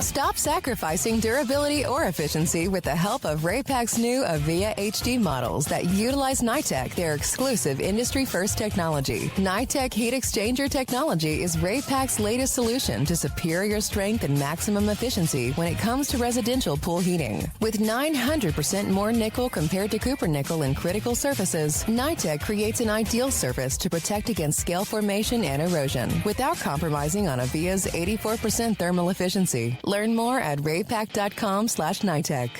[SPEAKER 1] Stop sacrificing durability or efficiency with the help of Raypak's new Avia HD models that utilize NITEC, their exclusive industry-first technology. NITEC heat exchanger technology is Raypak's latest solution to superior strength and maximum efficiency when it comes to residential pool heating. With 900% more nickel compared to copper nickel in critical surfaces, NITEC creates an ideal surface to protect against scale formation and erosion without compromising on Avia's 84% thermal efficiency. Learn more at raypak.com/NITEC.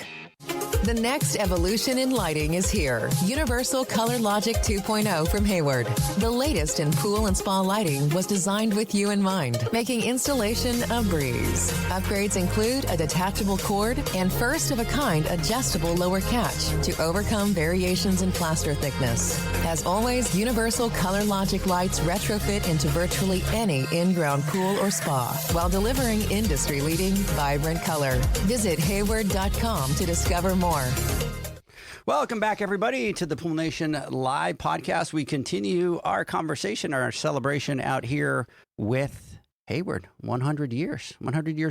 [SPEAKER 1] The next evolution in lighting is here. Universal Color Logic 2.0 from Hayward. The latest in pool and spa lighting was designed with you in mind, making installation a breeze. Upgrades include a detachable cord and first-of-a-kind adjustable lower catch to overcome variations in plaster thickness. As always, Universal Color Logic lights retrofit into virtually any in-ground pool or spa while delivering industry-leading, vibrant color. Visit Hayward.com to discover more.
[SPEAKER 2] Welcome back, everybody, to the Pool Nation Live podcast. We continue our conversation, our celebration out here with Hayward, 100 years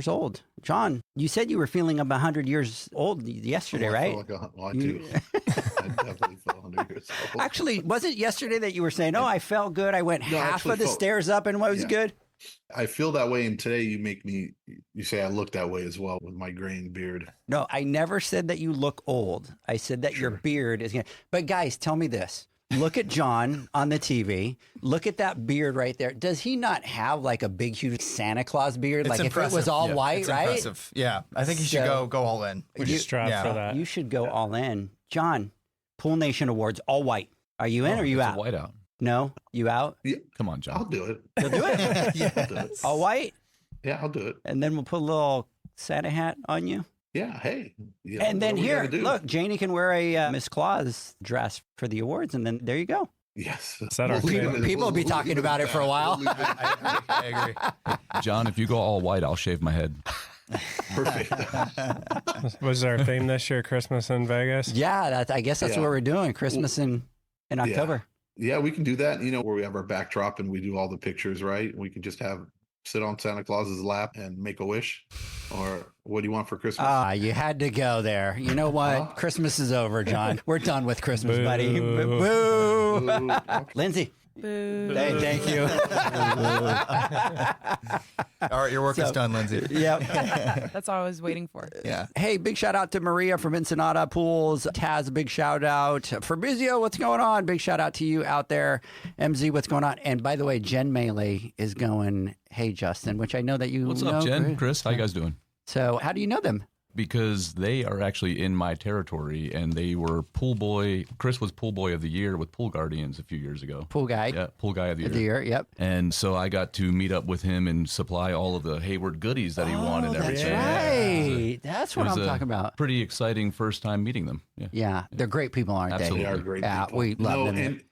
[SPEAKER 2] old. John, you said you were feeling about 100 years old yesterday, right?
[SPEAKER 4] I do. I definitely feel 100 years old.
[SPEAKER 2] Actually, was it yesterday that you were saying, I felt good. I went half of the stairs up and what was good?
[SPEAKER 4] I feel that way, and today you say I look that way as well with my graying beard.
[SPEAKER 2] No, I never said that you look old. I said that your beard is. But guys, tell me this. Look at John on the TV. Look at that beard right there. Does he not have like a big, huge Santa Claus beard?
[SPEAKER 6] It's
[SPEAKER 2] like
[SPEAKER 6] impressive.
[SPEAKER 2] If it was all white,
[SPEAKER 6] it's
[SPEAKER 2] right?
[SPEAKER 6] Impressive. Yeah, I think you should go all in.
[SPEAKER 3] We should strive for that.
[SPEAKER 2] You should go all in. John, Pool Nation Awards, all white. Are you in or are you out?
[SPEAKER 5] White out.
[SPEAKER 2] No, you out?
[SPEAKER 4] Yeah.
[SPEAKER 5] Come on, John.
[SPEAKER 4] I'll do it.
[SPEAKER 2] You'll do it?
[SPEAKER 6] Yes.
[SPEAKER 4] I'll do it.
[SPEAKER 2] All white?
[SPEAKER 4] Yeah, I'll do it.
[SPEAKER 2] And then we'll put a little Santa hat on you.
[SPEAKER 4] Yeah, hey. Yeah,
[SPEAKER 2] and then here,
[SPEAKER 4] do.
[SPEAKER 2] look, Janie can wear a Miss Claus dress for the awards, and then there you go.
[SPEAKER 4] Yes.
[SPEAKER 3] Is that our thing?
[SPEAKER 2] People will be talking about it for a while.
[SPEAKER 6] I agree.
[SPEAKER 5] John, if you go all white, I'll shave my head.
[SPEAKER 4] Perfect.
[SPEAKER 3] Was our theme this year Christmas in Vegas?
[SPEAKER 2] Yeah, I guess that's what we're doing. Christmas in October.
[SPEAKER 4] Yeah, we can do that, where we have our backdrop and we do all the pictures, right? We can just sit on Santa Claus's lap and make a wish. Or what do you want for Christmas?
[SPEAKER 2] You had to go there. You know what? Christmas is over, John. We're done with Christmas, buddy. Boo.
[SPEAKER 4] Boo.
[SPEAKER 2] Lindsay.
[SPEAKER 9] Boo.
[SPEAKER 2] Hey, thank you.
[SPEAKER 6] All right, your work is done, Lindsay.
[SPEAKER 2] Yep.
[SPEAKER 9] That's all I was waiting for.
[SPEAKER 6] Yeah.
[SPEAKER 2] Hey, big shout out to Maria from Ensenada Pools. Taz, big shout out. Fabrizio, what's going on? Big shout out to you out there. MZ, what's going on? And by the way, Jen Melee is going, hey, Justin, which I know that you
[SPEAKER 5] What's
[SPEAKER 2] know.
[SPEAKER 5] up, Jen? Chris, how you guys doing?
[SPEAKER 2] So how do you know them?
[SPEAKER 5] Because they are actually in my territory, and they were pool boy. Chris was pool boy of the year with Pool Guardians a few years ago.
[SPEAKER 2] Pool guy.
[SPEAKER 5] Yeah, pool guy of the year.
[SPEAKER 2] Yep.
[SPEAKER 5] And so I got to meet up with him and supply all of the Hayward goodies that he wanted.
[SPEAKER 2] That's
[SPEAKER 5] everything.
[SPEAKER 2] right. That's what I'm talking about.
[SPEAKER 5] Pretty exciting first time meeting them.
[SPEAKER 2] Yeah. They're great people, aren't
[SPEAKER 5] Absolutely.
[SPEAKER 4] They are great
[SPEAKER 2] Yeah,
[SPEAKER 4] people.
[SPEAKER 2] we love them.
[SPEAKER 4] And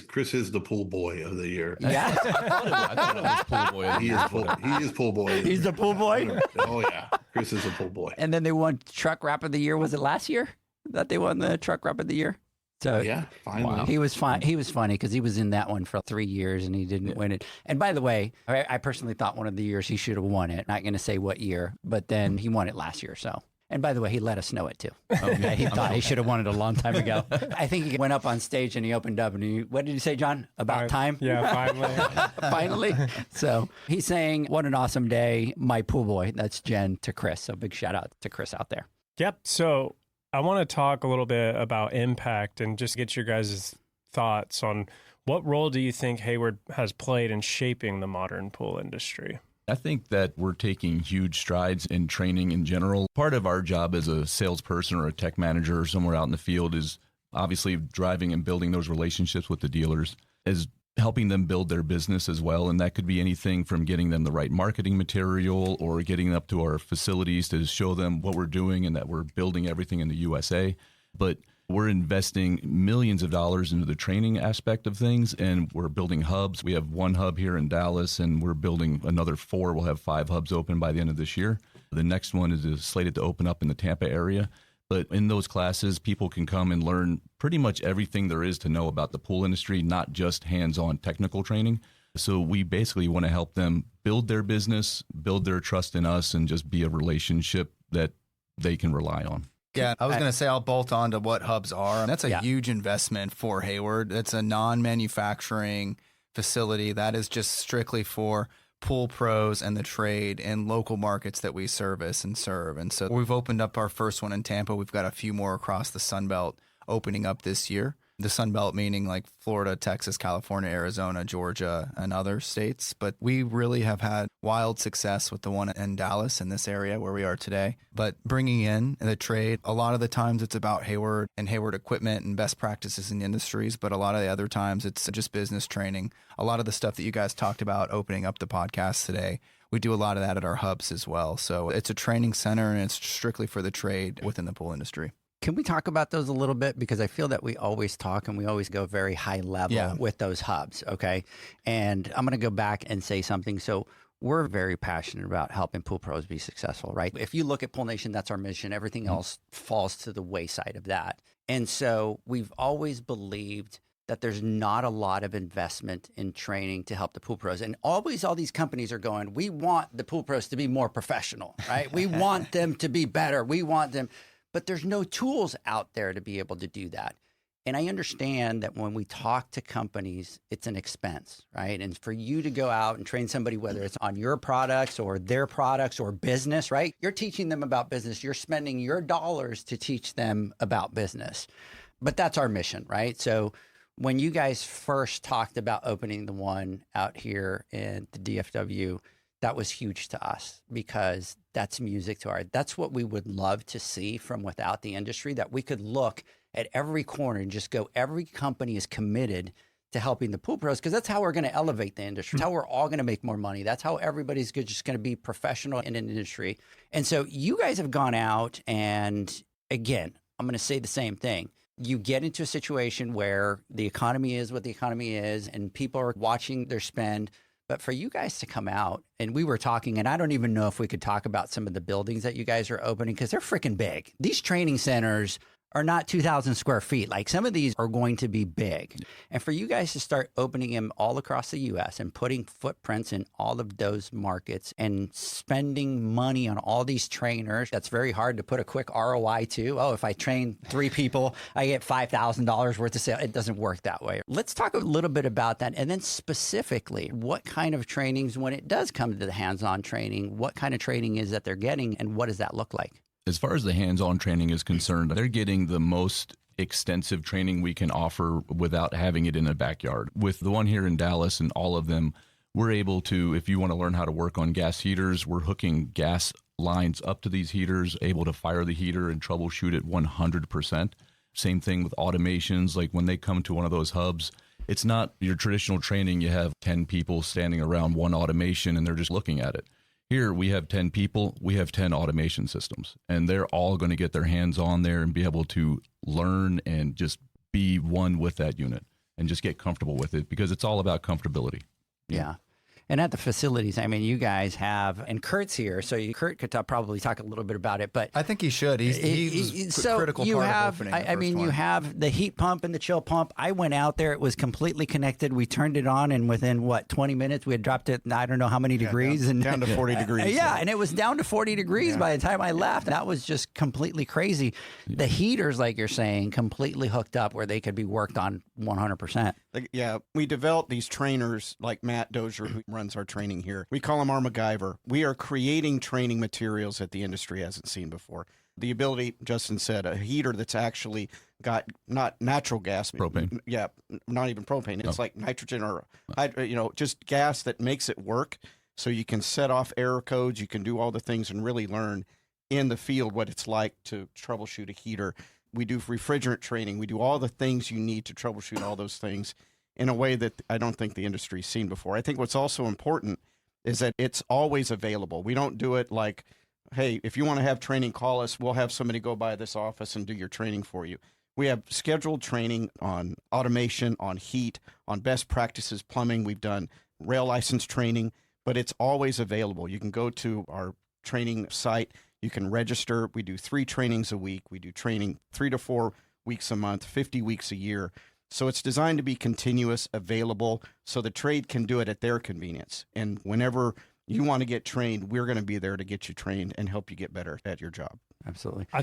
[SPEAKER 4] Chris is the pool boy of the year.
[SPEAKER 2] Yeah.
[SPEAKER 5] I thought it was pool boy.
[SPEAKER 4] He is pool boy.
[SPEAKER 2] He's the pool boy.
[SPEAKER 4] Oh yeah, Chris is a pool boy.
[SPEAKER 2] And then they won Truck Wrap of the Year. Was it last year that they won the Truck Wrap of the Year? So
[SPEAKER 4] Yeah, finally.
[SPEAKER 2] he was fine. He was funny because he was in that one for 3 years and he didn't win it. And by the way, I personally thought one of the years he should have won it. Not going to say what year, but then he won it last year. So. And by the way, he let us know it too. Okay, he thought he should have won it a long time ago. I think he went up on stage and he opened up and what did he say, John? About time?
[SPEAKER 3] Yeah, finally.
[SPEAKER 2] Finally. So he's saying, what an awesome day, my pool boy. That's Jen to Chris. So big shout out to Chris out there.
[SPEAKER 3] Yep. So I want to talk a little bit about impact and just get your guys' thoughts on what role do you think Hayward has played in shaping the modern pool industry?
[SPEAKER 5] I think that we're taking huge strides in training in general. Part of our job as a salesperson or a tech manager or somewhere out in the field is obviously driving and building those relationships with the dealers, is helping them build their business as well. And that could be anything from getting them the right marketing material or getting up to our facilities to show them what we're doing and that we're building everything in the USA. But we're investing millions of dollars into the training aspect of things, and we're building hubs. We have one hub here in Dallas, and we're building another 4. We'll have 5 hubs open by the end of this year. The next one is slated to open up in the Tampa area. But in those classes, people can come and learn pretty much everything there is to know about the pool industry, not just hands-on technical training. So we basically want to help them build their business, build their trust in us, and just be a relationship that they can rely on.
[SPEAKER 6] Yeah, I was going to say I'll bolt on to what hubs are. That's a huge investment for Hayward. It's a non-manufacturing facility that is just strictly for pool pros and the trade in local markets that we service and serve. And so we've opened up our first one in Tampa. We've got a few more across the Sun Belt opening up this year. The Sun Belt meaning like Florida, Texas, California, Arizona, Georgia, and other states. But we really have had wild success with the one in Dallas in this area where we are today. But bringing in the trade, a lot of the times it's about Hayward and Hayward equipment and best practices in the industries. But a lot of the other times it's just business training. A lot of the stuff that you guys talked about opening up the podcast today, we do a lot of that at our hubs as well. So it's a training center and it's strictly for the trade within the pool industry.
[SPEAKER 2] Can we talk about those a little bit? Because I feel that we always talk and we always go very high level with those hubs, okay? And I'm going to go back and say something. So we're very passionate about helping pool pros be successful, right? If you look at Pool Nation, that's our mission. Everything else falls to the wayside of that. And so we've always believed that there's not a lot of investment in training to help the pool pros. And always all these companies are going, we want the pool pros to be more professional, right? We want them to be better. We want them... But there's no tools out there to be able to do that. And I understand that when we talk to companies, it's an expense, right? And for you to go out and train somebody, whether it's on your products or their products or business, right? You're teaching them about business. You're spending your dollars to teach them about business. But that's our mission, right? So when you guys first talked about opening the one out here in the DFW, that was huge to us because that's music to our, that's what we would love to see from without the industry, that we could look at every corner and just go, every company is committed to helping the pool pros because that's how we're going to elevate the industry. That's how we're all going to make more money. That's how everybody's just going to be professional in an industry. And so you guys have gone out and again, I'm going to say the same thing. You get into a situation where the economy is what the economy is and people are watching their spend. But for you guys to come out, and we were talking, and I don't even know if we could talk about some of the buildings that you guys are opening because they're freaking big. These training centers are not 2,000 square feet. Like some of these are going to be big. And for you guys to start opening them all across the U.S. and putting footprints in all of those markets and spending money on all these trainers, that's very hard to put a quick ROI to. Oh, if I train 3 people, I get $5,000 worth of sale. It doesn't work that way. Let's talk a little bit about that. And then specifically, what kind of trainings, when it does come to the hands-on training, what kind of training is that they're getting and what does that look like?
[SPEAKER 5] As far as the hands-on training is concerned, they're getting the most extensive training we can offer without having it in a backyard. With the one here in Dallas and all of them, we're able to, if you want to learn how to work on gas heaters, we're hooking gas lines up to these heaters, able to fire the heater and troubleshoot it 100%. Same thing with automations. Like when they come to one of those hubs, it's not your traditional training. You have 10 people standing around one automation and they're just looking at it. Here we have 10 people, we have 10 automation systems, and they're all going to get their hands on there and be able to learn and just be one with that unit and just get comfortable with it, because it's all about comfortability.
[SPEAKER 2] Yeah. And at the facilities, I mean, you guys have, and Kurt's here, so Kurt could probably talk a little bit about it. But
[SPEAKER 6] I think he should. He's so critical
[SPEAKER 2] you
[SPEAKER 6] part
[SPEAKER 2] have,
[SPEAKER 6] of opening.
[SPEAKER 2] I mean, you have the heat pump and the chill pump. I went out there; it was completely connected. We turned it on, and within 20 minutes, we had dropped it. I don't know how many degrees,
[SPEAKER 9] down to 40 degrees.
[SPEAKER 2] Yeah, and it was down to 40 degrees by the time I left. That was just completely crazy. The heaters, like you're saying, completely hooked up where they could be worked on 100%.
[SPEAKER 9] Yeah, we developed these trainers like Matt Dozier, who runs our training here. We call him our MacGyver. We are creating training materials that the industry hasn't seen before. The ability, Justin said, a heater that's actually got not natural gas.
[SPEAKER 5] Propane.
[SPEAKER 9] Yeah, not even propane. It's like nitrogen or, just gas that makes it work. So you can set off error codes. You can do all the things and really learn in the field what it's like to troubleshoot a heater. We do refrigerant training. We do all the things you need to troubleshoot all those things in a way that I don't think the industry's seen before. I think what's also important is that it's always available. We don't do it like, hey, if you want to have training, call us. We'll have somebody go by this office and do your training for you. We have scheduled training on automation, on heat, on best practices, plumbing. We've done rail license training, but it's always available. You can go to our training site. You can register. We do 3 trainings a week. We do training 3 to 4 weeks a month, 50 weeks a year. So it's designed to be continuous, available, so the trade can do it at their convenience. And whenever you want to get trained, we're going to be there to get you trained and help you get better at your job.
[SPEAKER 2] Absolutely. Go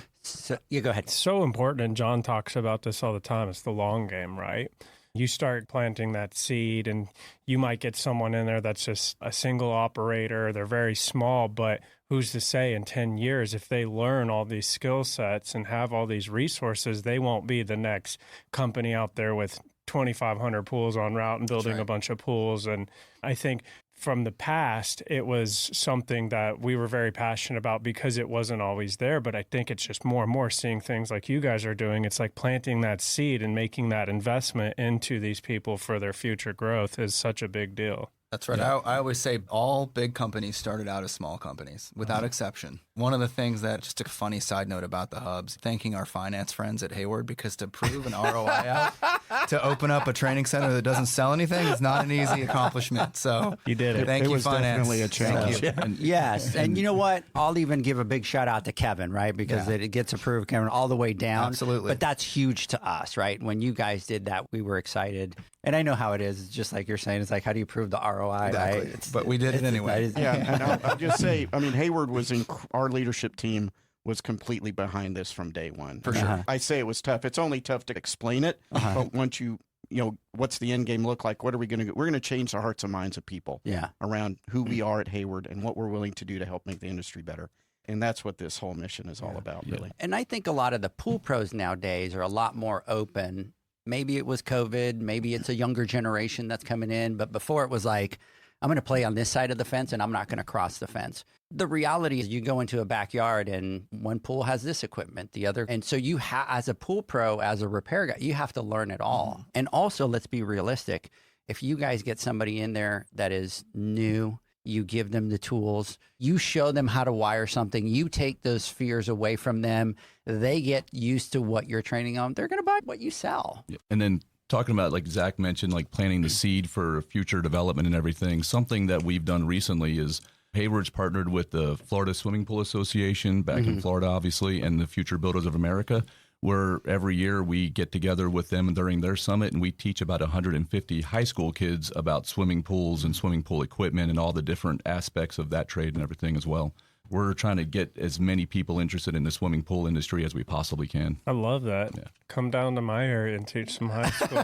[SPEAKER 2] ahead.
[SPEAKER 3] It's so important, and John talks about this all the time. It's the long game, right? You start planting that seed, and you might get someone in there that's just a single operator. They're very small, but who's to say in 10 years, if they learn all these skill sets and have all these resources, they won't be the next company out there with 2,500 pools on route and building a bunch of pools. And I think from the past, it was something that we were very passionate about because it wasn't always there. But I think it's just more and more seeing things like you guys are doing. It's like planting that seed and making that investment into these people for their future growth is such a big deal.
[SPEAKER 6] That's right. Yeah. I always say all big companies started out as small companies, without exception. One of the things that, just a funny side note about the hubs, thanking our finance friends at Hayward, because to prove an ROI out, to open up a training center that doesn't sell anything is not an easy accomplishment. So
[SPEAKER 3] you did it.
[SPEAKER 6] Thank you,
[SPEAKER 9] was
[SPEAKER 6] finance.
[SPEAKER 9] Definitely a challenge.
[SPEAKER 6] Thank you.
[SPEAKER 2] Yes. And you know what? I'll even give a big shout out to Kevin, right? Because it gets approved, Kevin, all the way down.
[SPEAKER 6] Absolutely.
[SPEAKER 2] But that's huge to us, right? When you guys did that, we were excited. And I know how it is. It's just like you're saying. It's like, how do you prove the ROI,
[SPEAKER 6] Exactly.
[SPEAKER 2] right?
[SPEAKER 6] But we did it anyway.
[SPEAKER 9] Yeah, and I'll just say, I mean, Hayward was our leadership team was completely behind this from day one.
[SPEAKER 6] For sure.
[SPEAKER 9] I say it was tough. It's only tough to explain it, but once what's the end game look like? What are we going to do? We're going to change the hearts and minds of people around who we are at Hayward and what we're willing to do to help make the industry better. And that's what this whole mission is all about, really.
[SPEAKER 2] And I think a lot of the pool pros nowadays are a lot more open. Maybe it was COVID. Maybe it's a younger generation that's coming in. But before it was like, I'm going to play on this side of the fence and I'm not going to cross the fence. The reality is you go into a backyard and one pool has this equipment, the other. And so you as a pool pro, as a repair guy, you have to learn it all. And also, let's be realistic. If you guys get somebody in there that is new, you give them the tools, you show them how to wire something, you take those fears away from them, they get used to what you're training on, they're going to buy what you sell.
[SPEAKER 5] Yeah. And then talking about, like Zach mentioned, like planting the seed for future development and everything, something that we've done recently is Hayward's partnered with the Florida Swimming Pool Association back in Florida, obviously, and the Future Builders of America, where every year we get together with them during their summit and we teach about 150 high school kids about swimming pools and swimming pool equipment and all the different aspects of that trade and everything as well. We're trying to get as many people interested in the swimming pool industry as we possibly can.
[SPEAKER 3] I love that. Yeah. Come down to my area and teach some high school.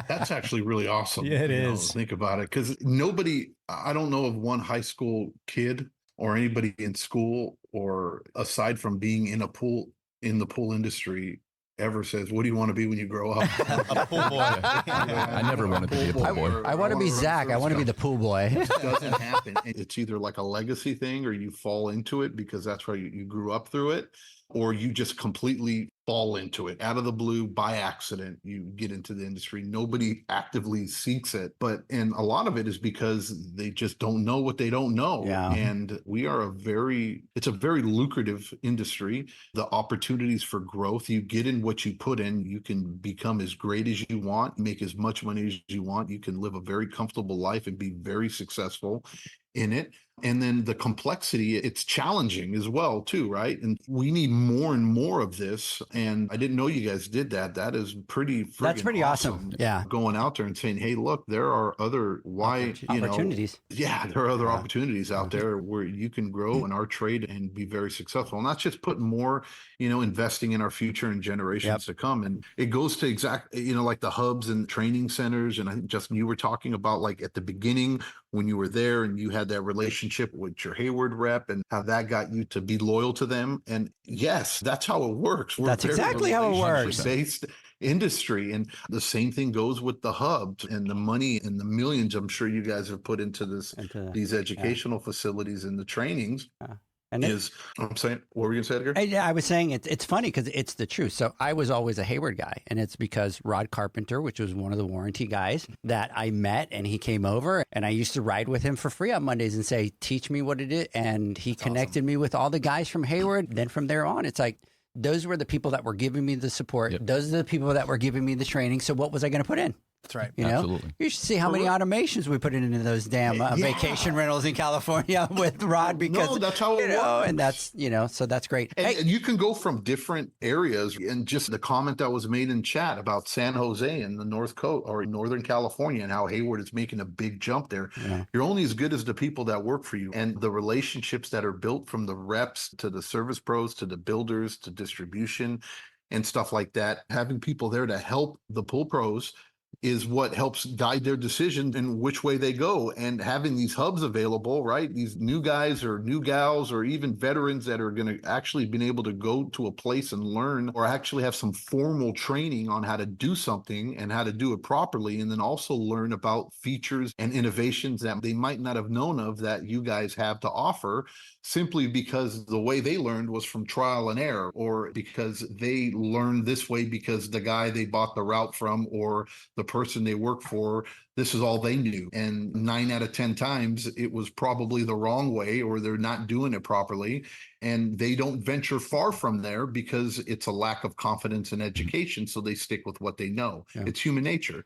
[SPEAKER 4] That's actually really awesome.
[SPEAKER 3] Yeah, it is.
[SPEAKER 4] Think about it. Because I don't know of one high school kid or anybody in school or aside from being in the pool industry ever says, what do you want to be when you grow up?
[SPEAKER 6] A pool boy.
[SPEAKER 5] I never wanted to be a pool boy.
[SPEAKER 2] I want to be Zach. I want to be the pool boy.
[SPEAKER 4] It doesn't happen. It's either like a legacy thing or you fall into it because that's why you grew up through it, or you just completely fall into it out of the blue by accident. You get into the industry. Nobody actively seeks it, and a lot of it is because they just don't know what they don't know.
[SPEAKER 2] Yeah.
[SPEAKER 4] And it's a very lucrative industry. The opportunities for growth, you get in what you put in, you can become as great as you want, make as much money as you want. You can live a very comfortable life and be very successful in it. And then the complexity, it's challenging as well too, right? And we need more and more of this. And I didn't know you guys did that. That is
[SPEAKER 2] That's pretty awesome. Yeah.
[SPEAKER 4] Going out there and saying, hey, look, there are other
[SPEAKER 2] opportunities.
[SPEAKER 4] There are other opportunities out there where you can grow in our trade and be very successful. Not just putting more, investing in our future and generations to come. And it goes to like the hubs and training centers. And I think, Justin, you were talking about like at the beginning when you were there and you had that relationship with your Hayward rep and how that got you to be loyal to them. And yes, that's how it works.
[SPEAKER 2] That's exactly how it works.
[SPEAKER 4] Based industry. And the same thing goes with the hubs and the money and the millions I'm sure you guys have put into these educational facilities and the trainings. And I'm saying, what were you going to say, Edgar?
[SPEAKER 2] I was saying it's funny because it's the truth. So I was always a Hayward guy, and it's because Rod Carpenter, which was one of the warranty guys that I met, and he came over, and I used to ride with him for free on Mondays and say, teach me what it is. And he connected me with all the guys from Hayward. Then from there on, it's like, those were the people that were giving me the support. Yep. Those are the people that were giving me the training. So what was I going to put in?
[SPEAKER 6] That's right.
[SPEAKER 5] Absolutely.
[SPEAKER 2] You should see how many automations we put into those damn vacation rentals in California with Rod because
[SPEAKER 4] that's how it works.
[SPEAKER 2] And that's so that's great.
[SPEAKER 4] And you can go from different areas, and just the comment that was made in chat about San Jose and the North Coast or Northern California and how Hayward is making a big jump there. Yeah. You're only as good as the people that work for you and the relationships that are built from the reps to the service pros to the builders to distribution and stuff like that. Having people there to help the pool pros is what helps guide their decisions in which way they go. And having these hubs available, right? These new guys or new gals or even veterans that are going to actually been able to go to a place and learn or actually have some formal training on how to do something and how to do it properly. And then also learn about features and innovations that they might not have known of that you guys have to offer simply because the way they learned was from trial and error, or because they learned this way because the guy they bought the route from or the person they work for, this is all they knew. And 9 out of 10 times it was probably the wrong way or they're not doing it properly. And they don't venture far from there because it's a lack of confidence in education. So they stick with what they know. Yeah. It's human nature.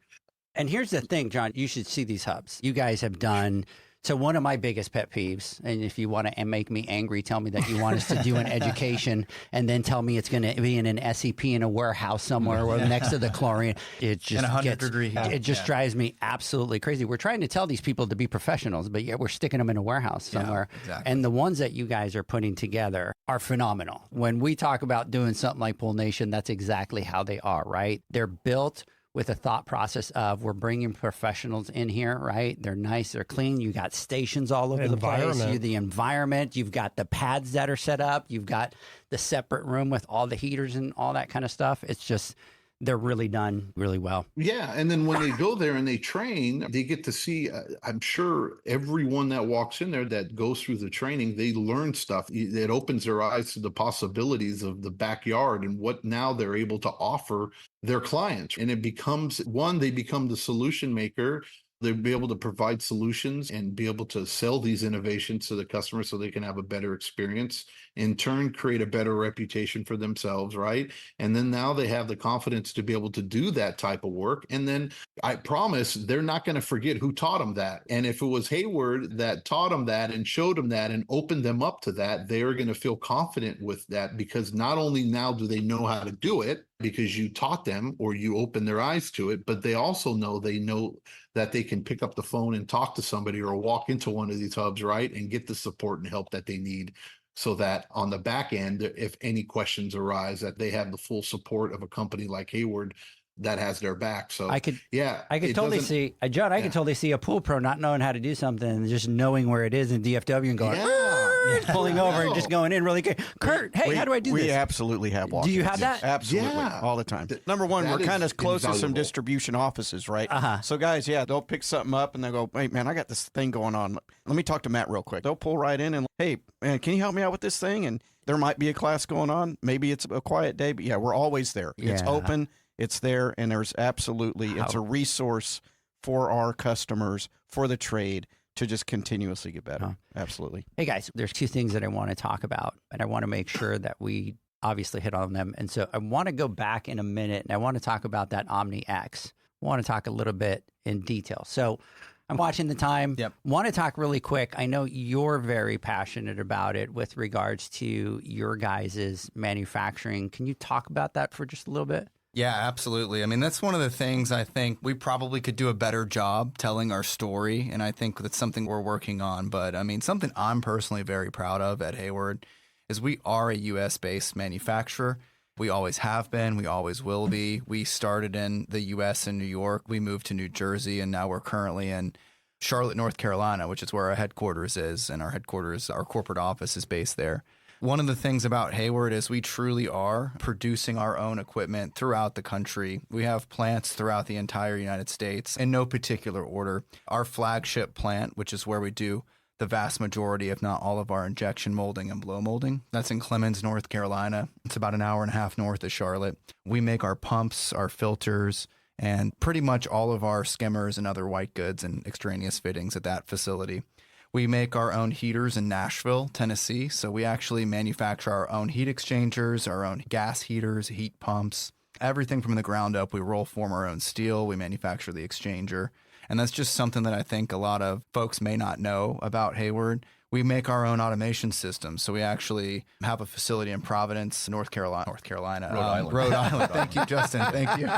[SPEAKER 2] And here's the thing, John, you should see these hubs. You guys have done. So one of my biggest pet peeves, and if you want to make me angry, tell me that you want us to do an education and then tell me it's going to be in an SEP in a warehouse somewhere or next to the chlorine. It just
[SPEAKER 6] 100-degree.
[SPEAKER 2] It just drives me absolutely crazy. We're trying to tell these people to be professionals, but yet we're sticking them in a warehouse somewhere.
[SPEAKER 6] Yeah, exactly.
[SPEAKER 2] And the ones that you guys are putting together are phenomenal. When we talk about doing something like Pool Nation, that's exactly how they are, right? They're built with a thought process of we're bringing professionals in here, right? They're nice, they're clean. You got stations all over the place. The environment, you've got the pads that are set up. You've got the separate room with all the heaters and all that kind of stuff. It's just, they're really done really well.
[SPEAKER 4] Yeah. And then when they go there and they train, they get to see, I'm sure everyone that walks in there that goes through the training, they learn stuff. It opens their eyes to the possibilities of the backyard and what now they're able to offer their clients. And it becomes they become the solution maker. They'll be able to provide solutions and be able to sell these innovations to the customer so they can have a better experience, in turn, create a better reputation for themselves, right? And then now they have the confidence to be able to do that type of work. And then I promise they're not going to forget who taught them that. And if it was Hayward that taught them that and showed them that and opened them up to that, they are going to feel confident with that, because not only now do they know how to do it because you taught them or you opened their eyes to it, but they also know that they can pick up the phone and talk to somebody or walk into one of these hubs, right, and get the support and help that they need, so that on the back end, if any questions arise, that they have the full support of a company like Hayward that has their back. So I could
[SPEAKER 2] totally see, John, I could totally see a pool pro not knowing how to do something and just knowing where it is in DFW and going, Kurt, pulling over and just going in really good. Kurt, hey, how do I do this?
[SPEAKER 9] We absolutely have walk-ins.
[SPEAKER 2] Do you have that?
[SPEAKER 9] Absolutely,
[SPEAKER 4] Yeah.
[SPEAKER 9] all the time. Number one,
[SPEAKER 4] that
[SPEAKER 9] we're kind
[SPEAKER 4] is
[SPEAKER 9] of close to some
[SPEAKER 4] invaluable.
[SPEAKER 9] distribution offices, right?
[SPEAKER 2] Uh-huh.
[SPEAKER 9] So guys, they'll pick something up and they'll go, hey, man, I got this thing going on. Let me talk to Matt real quick. They'll pull right in and, hey, man, can you help me out with this thing? And there might be a class going on. Maybe it's a quiet day, but we're always there. It's
[SPEAKER 2] Yeah.
[SPEAKER 9] open, it's there, and there's absolutely, it's a resource for our customers, for the trade, to just continuously get better. Absolutely.
[SPEAKER 2] Hey guys, there's two things that I want to talk about, and I want to make sure that we obviously hit on them. And so I want to go back in a minute, and I want to talk about that OmniX. I want to talk a little bit in detail. So I'm watching the time.
[SPEAKER 6] Yep.
[SPEAKER 2] Want to talk really quick. I know you're very passionate about it with regards to your guys' manufacturing. Can you talk about that for just a little bit?
[SPEAKER 6] Yeah, absolutely. I mean, that's one of the things I think we probably could do a better job telling our story. And I think that's something we're working on. But I mean, something I'm personally very proud of at Hayward is we are a U.S.-based manufacturer. We always have been. We always will be. We started in the U.S. in New York. We moved to New Jersey, and now we're currently in Charlotte, North Carolina, which is where our headquarters is. And our corporate office is based there. One of the things about Hayward is we truly are producing our own equipment throughout the country. We have plants throughout the entire United States in no particular order. Our flagship plant, which is where we do the vast majority, if not all of our injection molding and blow molding, that's in Clemens, North Carolina. It's about an hour and a half north of Charlotte. We make our pumps, our filters, and pretty much all of our skimmers and other white goods and extraneous fittings at that facility. We make our own heaters in Nashville, Tennessee. So we actually manufacture our own heat exchangers, our own gas heaters, heat pumps, everything from the ground up. We roll form our own steel. We manufacture the exchanger. And that's just something that I think a lot of folks may not know about Hayward. We make our own automation systems. So we actually have a facility in Providence, North Carolina. Rhode Island. Thank you, Justin. Thank you.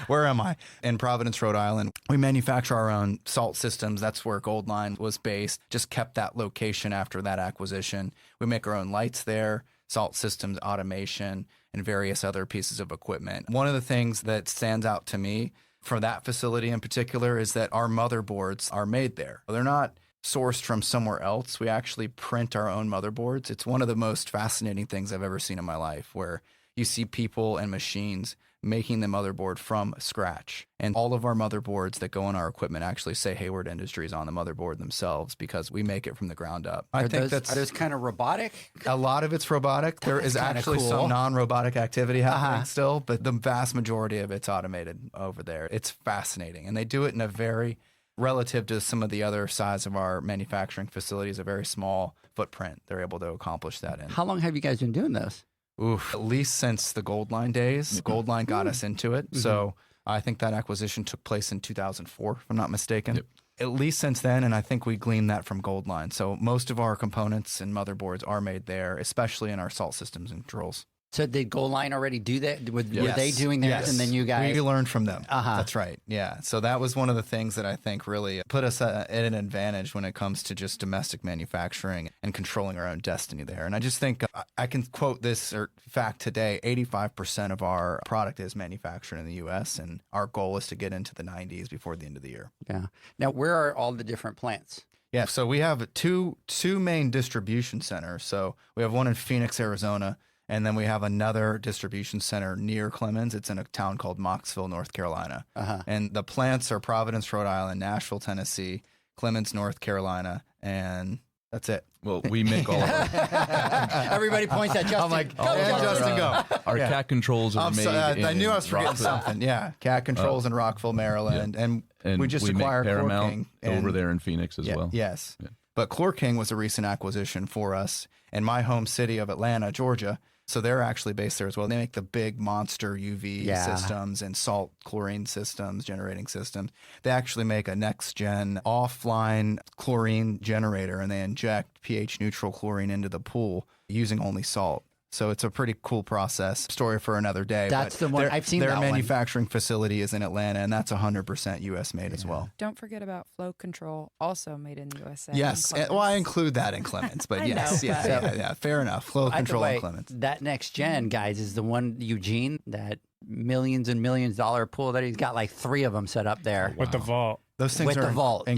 [SPEAKER 6] Where am I? In Providence, Rhode Island. We manufacture our own salt systems. That's where Goldline was based. Just kept that location after that acquisition. We make our own lights there, salt systems, automation, and various other pieces of equipment. One of the things that stands out to me for that facility in particular is that our motherboards are made there. They're not sourced from somewhere else. We actually print our own motherboards. It's one of the most fascinating things I've ever seen in my life, where you see people and machines making the motherboard from scratch. And all of our motherboards that go in our equipment actually say Hayward Industries on the motherboard themselves because we make it from the ground up.
[SPEAKER 2] Are those kind of robotic?
[SPEAKER 6] A lot of it's robotic. There is actually
[SPEAKER 2] cool.
[SPEAKER 6] some non-robotic activity happening still, but the vast majority of it's automated over there. It's fascinating. And they do it in a very, relative to some of the other size of our manufacturing facilities, a very small footprint. They're able to accomplish that in.
[SPEAKER 2] How long have you guys been doing this?
[SPEAKER 6] At least since the Goldline days. Goldline got us into it. So I think that acquisition took place in 2004, if I'm not mistaken.
[SPEAKER 5] Yep.
[SPEAKER 6] At least since then, and I think we gleaned that from Goldline. So most of our components and motherboards are made there, especially in our salt systems and drills.
[SPEAKER 2] So did Goldline already do that? Were
[SPEAKER 6] Yes.
[SPEAKER 2] they doing theirs
[SPEAKER 6] Yes.
[SPEAKER 2] and then you guys?
[SPEAKER 6] We learned from them.
[SPEAKER 2] Uh-huh.
[SPEAKER 6] That's right. Yeah. So that was one of the things that I think really put us at an advantage when it comes to just domestic manufacturing and controlling our own destiny there. And I just think I can quote this fact today, 85% of our product is manufactured in the U.S. and our goal is to get into the 90s before the end of the year.
[SPEAKER 2] Yeah. Now, where are all the different plants?
[SPEAKER 6] Yeah. So we have two main distribution centers. So we have one in Phoenix, Arizona. And then we have another distribution center near Clemens. It's in a town called Moxville, North Carolina.
[SPEAKER 2] Uh-huh.
[SPEAKER 6] And the plants are Providence, Rhode Island, Nashville, Tennessee, Clemens, North Carolina, and that's it.
[SPEAKER 5] Well, we make all of our,
[SPEAKER 2] Everybody points at Justin.
[SPEAKER 6] I'm like,
[SPEAKER 2] Go,
[SPEAKER 6] Justin, go.
[SPEAKER 5] our
[SPEAKER 6] Yeah.
[SPEAKER 5] cat controls are made
[SPEAKER 6] I knew I was
[SPEAKER 5] in
[SPEAKER 6] forgetting
[SPEAKER 5] Rockville.
[SPEAKER 6] something. Yeah, cat controls in Rockville, Maryland. And we just
[SPEAKER 5] make
[SPEAKER 6] acquired
[SPEAKER 5] Paramount
[SPEAKER 6] Chlor King
[SPEAKER 5] over there in Phoenix as well.
[SPEAKER 6] Yes.
[SPEAKER 5] Yeah.
[SPEAKER 6] But Chlor King was a recent acquisition for us in my home city of Atlanta, Georgia. So they're actually based there as well. They make the big monster UV systems and salt chlorine systems, generating systems. They actually make a next-gen offline chlorine generator, and they inject pH-neutral chlorine into the pool using only salt. So it's a pretty cool process. Story for another day.
[SPEAKER 2] That's the one. I've seen
[SPEAKER 6] their
[SPEAKER 2] that one.
[SPEAKER 6] manufacturing facility is in Atlanta, and that's 100% U.S. made as well.
[SPEAKER 10] Don't forget about flow control, also made in the USA.
[SPEAKER 6] Yes. Well, I include that in Clemens, but
[SPEAKER 10] I
[SPEAKER 6] yes.
[SPEAKER 10] know,
[SPEAKER 6] Yeah. Fair enough. Flow control in Clemens.
[SPEAKER 2] That next gen, guys, is the one, Eugene, that millions and millions dollar pool that he's got like 3 of them set up there.
[SPEAKER 3] With the vault.
[SPEAKER 6] Those things
[SPEAKER 2] with
[SPEAKER 6] are
[SPEAKER 2] the vault.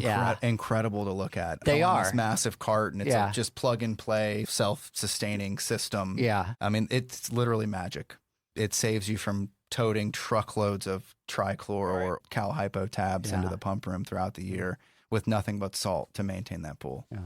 [SPEAKER 6] incredible to look at.
[SPEAKER 2] They
[SPEAKER 6] on
[SPEAKER 2] are.
[SPEAKER 6] This massive cart, and it's a just plug and play, self-sustaining system.
[SPEAKER 2] Yeah.
[SPEAKER 6] I mean, it's literally magic. It saves you from toting truckloads of trichlor or cal hypo tabs into the pump room throughout the year with nothing but salt to maintain that pool.
[SPEAKER 2] Yeah.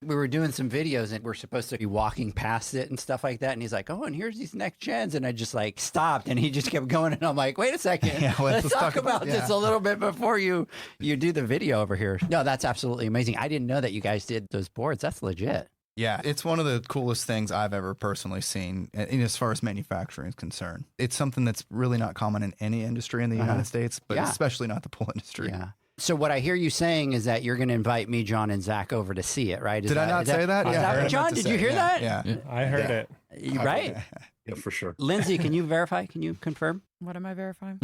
[SPEAKER 2] We were doing some videos and we're supposed to be walking past it and stuff like that. And he's like, oh, and here's these next gens. And I just like stopped and he just kept going. And I'm like, wait a second. Let's talk about this a little bit before you do the video over here. No, that's absolutely amazing. I didn't know that you guys did those boards. That's legit.
[SPEAKER 6] Yeah, it's one of the coolest things I've ever personally seen as far as manufacturing is concerned. It's something that's really not common in any industry in the United States, but especially not the pool industry.
[SPEAKER 2] Yeah. So what I hear you saying is that you're going to invite me, John, and Zach over to see it, right?
[SPEAKER 6] Did I not say that?
[SPEAKER 2] Yeah. John, did you hear that?
[SPEAKER 6] Yeah.
[SPEAKER 3] I heard it.
[SPEAKER 2] Right?
[SPEAKER 4] Yeah, for sure.
[SPEAKER 2] Lindsay, can you verify? Can you confirm?
[SPEAKER 10] What am I verifying?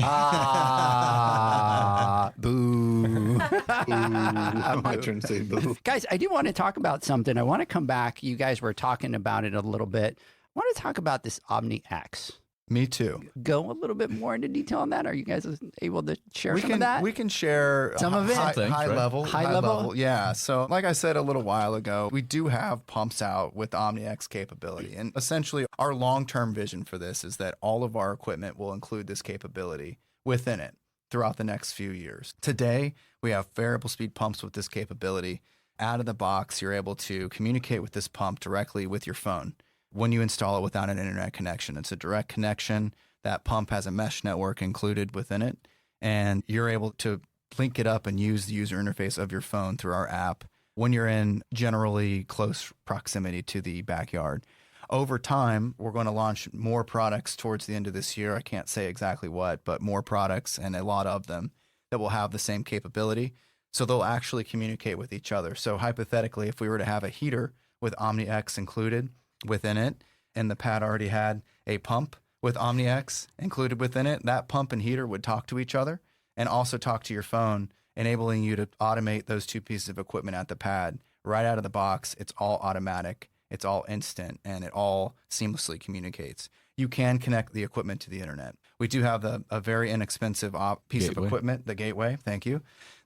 [SPEAKER 2] Boo.
[SPEAKER 4] My turn to say boo.
[SPEAKER 2] Guys, I do want to talk about something. I want to come back. You guys were talking about it a little bit. I want to talk about this OmniX.
[SPEAKER 6] Me too.
[SPEAKER 2] Go a little bit more into detail on that. Are you guys able to share some of that?
[SPEAKER 6] We can share
[SPEAKER 2] some of it.
[SPEAKER 6] High level.
[SPEAKER 2] High level?
[SPEAKER 6] Yeah. So like I said a little while ago, we do have pumps out with OmniX capability. And essentially our long-term vision for this is that all of our equipment will include this capability within it throughout the next few years. Today, we have variable speed pumps with this capability. Out of the box, you're able to communicate with this pump directly with your phone when you install it without an internet connection. It's a direct connection. That pump has a mesh network included within it, and you're able to link it up and use the user interface of your phone through our app when you're in generally close proximity to the backyard. Over time, we're going to launch more products towards the end of this year. I can't say exactly what, but more products and a lot of them that will have the same capability. So they'll actually communicate with each other. So hypothetically, if we were to have a heater with OmniX included within it, and the pad already had a pump with OmniX included within it, that pump and heater would talk to each other and also talk to your phone, enabling you to automate those two pieces of equipment at the pad. Right out of the box, it's all automatic, it's all instant, and it all seamlessly communicates. You can connect the equipment to the internet. We do have a very inexpensive piece of equipment, the gateway, thank you,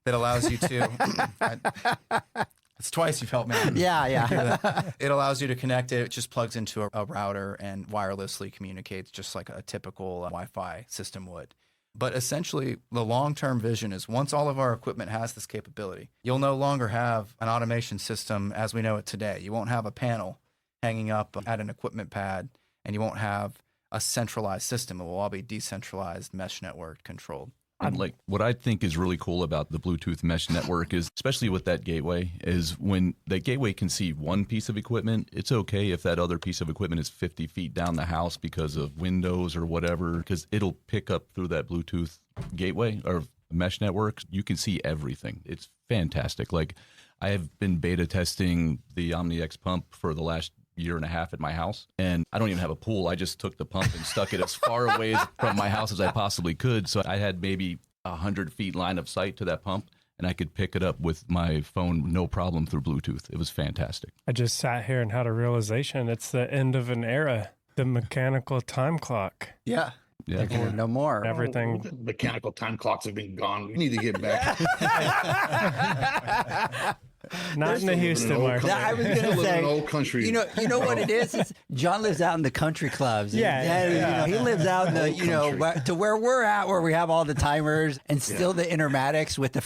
[SPEAKER 6] that allows you to... It's twice you've helped me.
[SPEAKER 2] Yeah.
[SPEAKER 6] It allows you to connect it. It just plugs into a router and wirelessly communicates just like a typical Wi-Fi system would. But essentially, the long-term vision is once all of our equipment has this capability, you'll no longer have an automation system as we know it today. You won't have a panel hanging up at an equipment pad, and you won't have a centralized system. It will all be decentralized, mesh network controlled.
[SPEAKER 5] And like what I think is really cool about the Bluetooth mesh network is, especially with that gateway, is when that gateway can see one piece of equipment, it's okay if that other piece of equipment is 50 feet down the house because of windows or whatever, because it'll pick up through that Bluetooth gateway or mesh network. You can see everything. It's fantastic. Like I have been beta testing the OmniX pump for the last year and a half at my house, and I don't even have a pool. I just took the pump and stuck it as far away from my house as I possibly could. So I had maybe 100 feet line of sight to that pump, and I could pick it up with my phone, no problem, through Bluetooth. It was fantastic.
[SPEAKER 3] I just sat here and had a realization. It's the end of an era, the mechanical time clock.
[SPEAKER 6] Yeah.
[SPEAKER 2] Yeah, no more.
[SPEAKER 3] Everything.
[SPEAKER 4] Mechanical time clocks have been gone. We need to get back.
[SPEAKER 3] Not in the Houston market.
[SPEAKER 2] I was going to say,
[SPEAKER 4] an old country.
[SPEAKER 2] You know what it is? It's John lives out in the country clubs.
[SPEAKER 3] Yeah.
[SPEAKER 2] He lives out in the, to where we're at, where we have all the timers and still the intermatics with the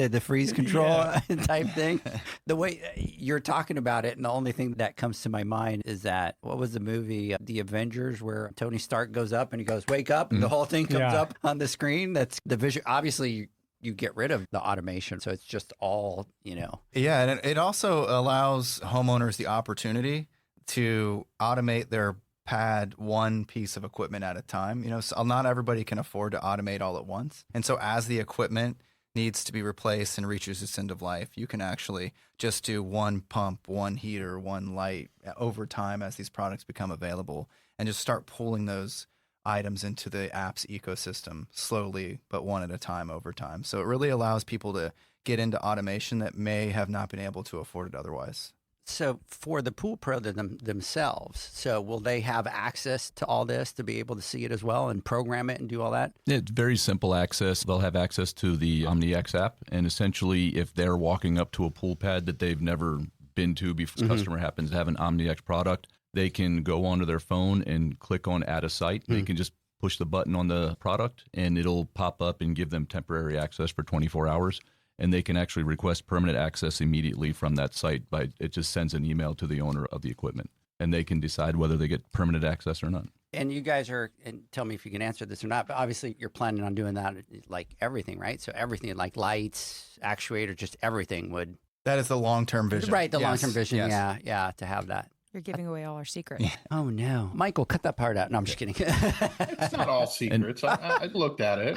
[SPEAKER 2] the freeze control type thing. The way you're talking about it, and the only thing that comes to my mind is that, what was the movie, The Avengers, where Tony Stark goes up and he goes, wake up, and the whole thing comes up on the screen. That's the vision. Obviously, you get rid of the automation, so it's just all,
[SPEAKER 6] Yeah, and it also allows homeowners the opportunity to automate their pad one piece of equipment at a time. So not everybody can afford to automate all at once. And so as the equipment needs to be replaced and reaches its end of life, you can actually just do one pump, one heater, one light over time as these products become available, and just start pulling those items into the app's ecosystem slowly, but one at a time over time. So it really allows people to get into automation that may have not been able to afford it otherwise.
[SPEAKER 2] So for the pool pro themselves, so will they have access to all this to be able to see it as well and program it and do all that?
[SPEAKER 5] It's very simple access. They'll have access to the OmniX app. And essentially, if they're walking up to a pool pad that they've never been to before, customer happens to have an OmniX product, they can go onto their phone and click on add a site. They can just push the button on the product and it'll pop up and give them temporary access for 24 hours. And they can actually request permanent access immediately from that site. It just sends an email to the owner of the equipment, and they can decide whether they get permanent access or not.
[SPEAKER 2] And you guys are, and tell me if you can answer this or not, but obviously you're planning on doing that like everything, right? So everything like lights, actuator, just everything would.
[SPEAKER 6] That is the long-term vision.
[SPEAKER 2] Right, the long-term vision,
[SPEAKER 6] yes.
[SPEAKER 2] yeah, to have that.
[SPEAKER 10] You're giving away all our secrets.
[SPEAKER 2] Oh, no. Michael, cut that part out. No, I'm just kidding.
[SPEAKER 4] It's not all secrets. I looked at it.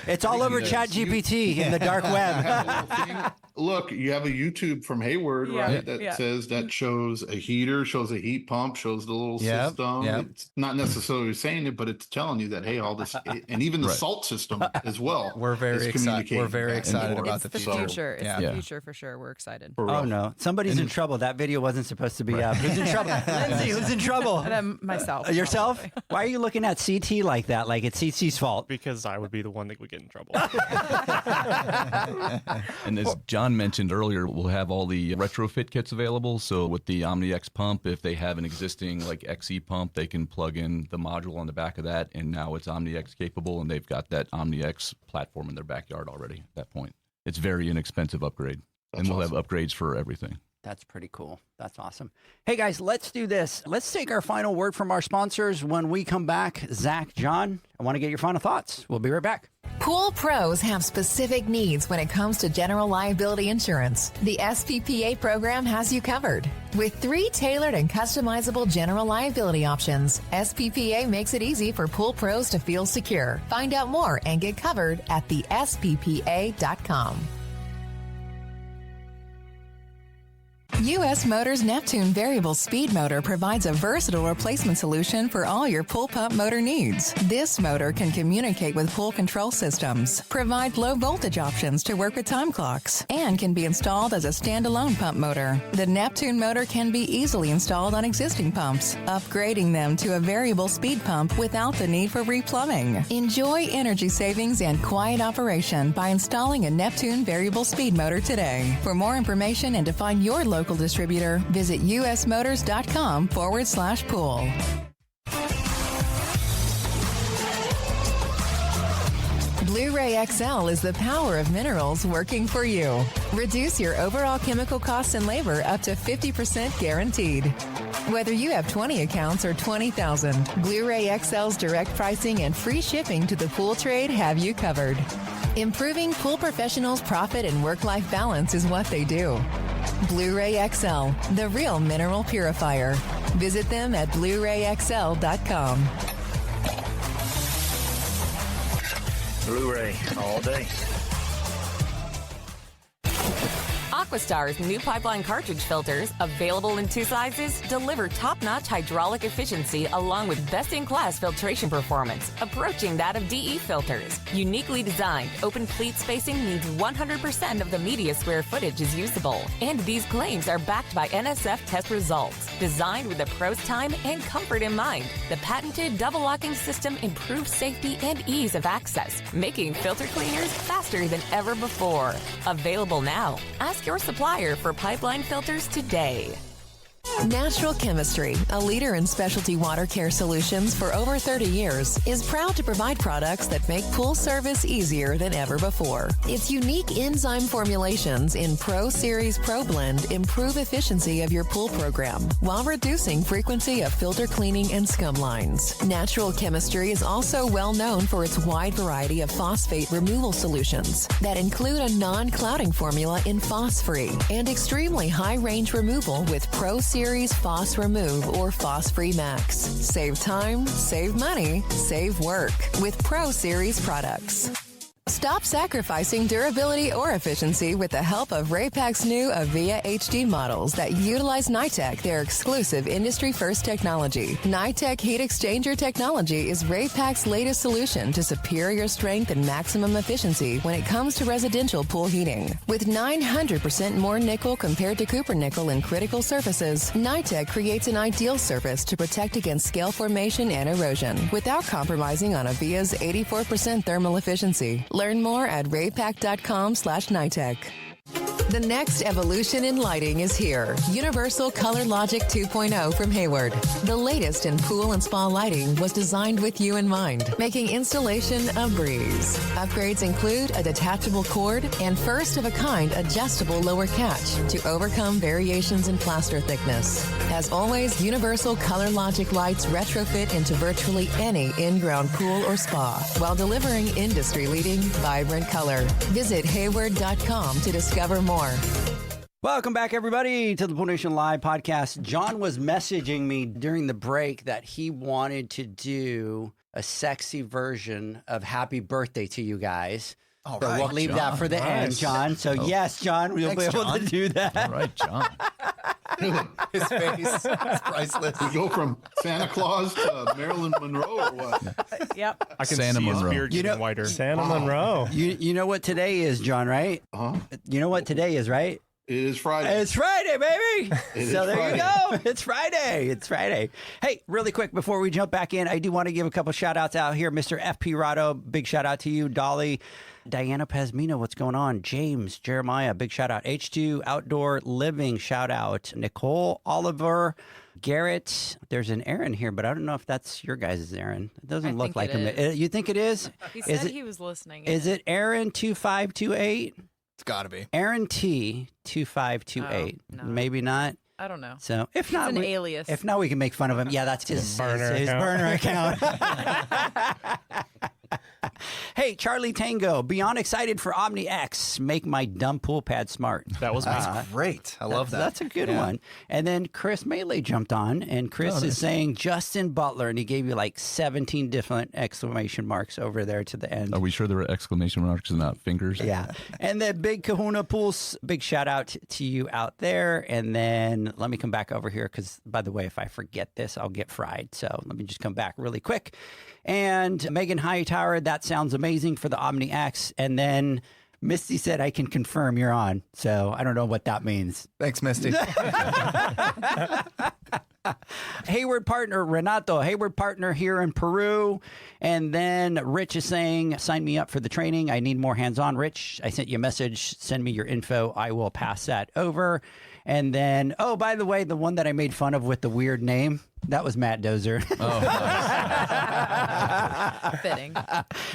[SPEAKER 2] It's all over ChatGPT in the dark web.
[SPEAKER 4] Look, you have a YouTube from Hayward, right? That says that shows a heater, shows a heat pump, shows the little system. It's not necessarily saying it, but it's telling you that, hey, all this, and even the salt system as well.
[SPEAKER 6] We're very excited. We're very excited about
[SPEAKER 10] the future. It's the future for sure. We're excited.
[SPEAKER 2] Oh, no. Somebody's in trouble. That video wasn't supposed to be up. Who's in trouble? Lindsay, who's in trouble?
[SPEAKER 10] Myself.
[SPEAKER 2] Yourself?
[SPEAKER 10] Probably.
[SPEAKER 2] Why are you looking at CT like that? Like it's CT's fault?
[SPEAKER 11] Because I would be the one that would get in trouble.
[SPEAKER 5] And as John mentioned earlier, we'll have all the retrofit kits available. So with the OmniX pump, if they have an existing like XE pump, they can plug in the module on the back of that. And now it's OmniX capable, and they've got that OmniX platform in their backyard already at that point. It's very inexpensive upgrade. And we'll have upgrades for everything.
[SPEAKER 2] That's pretty cool. That's awesome. Hey, guys, let's do this. Let's take our final word from our sponsors. When we come back, Zach, John, I want to get your final thoughts. We'll be right back.
[SPEAKER 1] Pool pros have specific needs when it comes to general liability insurance. The SPPA program has you covered. With 3 tailored and customizable general liability options, SPPA makes it easy for pool pros to feel secure. Find out more and get covered at thesppa.com. U.S. Motors Neptune Variable Speed Motor provides a versatile replacement solution for all your pool pump motor needs. This motor can communicate with pool control systems, provide low voltage options to work with time clocks, and can be installed as a standalone pump motor. The Neptune motor can be easily installed on existing pumps, upgrading them to a variable speed pump without the need for replumbing. Enjoy energy savings and quiet operation by installing a Neptune Variable Speed Motor today. For more information and to find your local distributor, visit usmotors.com/pool. Blu-ray XL is the power of minerals working for you. Reduce your overall chemical costs and labor up to 50% guaranteed. Whether you have 20 accounts or 20,000, Blu-ray XL's direct pricing and free shipping to the pool trade have you covered. Improving pool professionals' profit and work-life balance is what they do. Blu-ray XL, the real mineral purifier. Visit them at BluRayXL.com.
[SPEAKER 7] Blu-ray all day.
[SPEAKER 8] Aquastar's new pipeline cartridge filters, available in 2 sizes, deliver top-notch hydraulic efficiency along with best-in-class filtration performance, approaching that of DE filters. Uniquely designed, open pleat spacing means 100% of the media square footage is usable. And these claims are backed by NSF test results. Designed with the pro's time and comfort in mind, the patented double-locking system improves safety and ease of access, making filter cleaners faster than ever before. Available now. Ask your supplier for pipeline filters today.
[SPEAKER 1] Natural Chemistry, a leader in specialty water care solutions for over 30 years, is proud to provide products that make pool service easier than ever before. Its unique enzyme formulations in Pro Series Pro Blend improve efficiency of your pool program while reducing frequency of filter cleaning and scum lines. Natural Chemistry is also well known for its wide variety of phosphate removal solutions that include a non-clouding formula in Phos-Free and extremely high-range removal with Pro Series Phos Remove or Phos-Free Max. Save time, save money, save work with Pro Series products. Stop sacrificing durability or efficiency with the help of Raypak's new Avia HD models that utilize NITEC, their exclusive industry-first technology. NITEC heat exchanger technology is Raypak's latest solution to superior strength and maximum efficiency when it comes to residential pool heating. With 900% more nickel compared to copper nickel in critical surfaces, NITEC creates an ideal surface to protect against scale formation and erosion without compromising on Avia's 84% thermal efficiency. Learn more at raypak.com/NITEC. The next evolution in lighting is here. Universal Color Logic 2.0 from Hayward. The latest in pool and spa lighting was designed with you in mind, making installation a breeze. Upgrades include a detachable cord and first-of-a-kind adjustable lower catch to overcome variations in plaster thickness. As always, Universal Color Logic lights retrofit into virtually any in-ground pool or spa while delivering industry-leading, vibrant color. Visit hayward.com to discover more.
[SPEAKER 2] Welcome back, everybody, to the Pool Nation Live podcast. John was messaging me during the break that he wanted to do a sexy version of Happy Birthday to you guys.
[SPEAKER 6] All
[SPEAKER 2] so
[SPEAKER 6] right,
[SPEAKER 2] we'll leave that for the end, John. So yes, John, we'll be able to do that.
[SPEAKER 5] All right, John.
[SPEAKER 6] His face is priceless.
[SPEAKER 4] We go from Santa Claus to Marilyn Monroe or what?
[SPEAKER 10] Yep.
[SPEAKER 11] I can
[SPEAKER 5] Santa
[SPEAKER 11] see
[SPEAKER 5] Monroe.
[SPEAKER 11] his beard getting whiter.
[SPEAKER 3] Santa Monroe.
[SPEAKER 2] You know what today is, John, right?
[SPEAKER 4] Huh?
[SPEAKER 2] You know what today is, right?
[SPEAKER 4] It is Friday.
[SPEAKER 2] It's Friday, baby.
[SPEAKER 4] It
[SPEAKER 2] So
[SPEAKER 4] is
[SPEAKER 2] there
[SPEAKER 4] Friday.
[SPEAKER 2] you go. It's Friday. It's Friday. Hey, really quick before we jump back in, I do want to give a couple shout outs out here. Mr. FP Rado, big shout out to you. Dolly, Diana Pazmino, what's going on? James, Jeremiah, big shout out. H2 Outdoor Living, shout out. Nicole, Oliver, Garrett. There's an Aaron here, but I don't know if that's your guys' Aaron. It doesn't look like him. You think it is?
[SPEAKER 10] He said he was listening.
[SPEAKER 2] Is it Aaron 2528?
[SPEAKER 6] It's got to be.
[SPEAKER 2] Aaron T 2528.
[SPEAKER 10] Oh, no.
[SPEAKER 2] Maybe not.
[SPEAKER 10] I don't know.
[SPEAKER 2] So if not,
[SPEAKER 10] It's an alias.
[SPEAKER 2] If not, we can make fun of him. Yeah, that's his
[SPEAKER 3] Burner
[SPEAKER 2] his
[SPEAKER 3] account.
[SPEAKER 2] burner account. Hey, Charlie Tango, beyond excited for OmniX. Make my dumb pool pad smart.
[SPEAKER 11] That was me.
[SPEAKER 6] Great. I love that.
[SPEAKER 2] That's a good one. And then Chris Melee jumped on, and Chris is saying Justin Butler, and he gave you like 17 different exclamation marks over there to the end.
[SPEAKER 5] Are we sure there were exclamation marks and not fingers?
[SPEAKER 2] Yeah. And then Big Kahuna Pools, big shout out to you out there. And then let me come back over here because, by the way, if I forget this, I'll get fried. So let me just come back really quick. And Megan Hightower, that sounds amazing for the OmniX. And then Misty said, I can confirm you're on. So I don't know what that means.
[SPEAKER 6] Thanks, Misty.
[SPEAKER 2] Hayward partner, Renato, Hayward partner here in Peru. And then Rich is saying, sign me up for the training. I need more hands-on. Rich, I sent you a message. Send me your info. I will pass that over. And then, oh, by the way, the one that I made fun of with the weird name, that was Matt Dozer.
[SPEAKER 5] Oh, nice.
[SPEAKER 10] Fitting.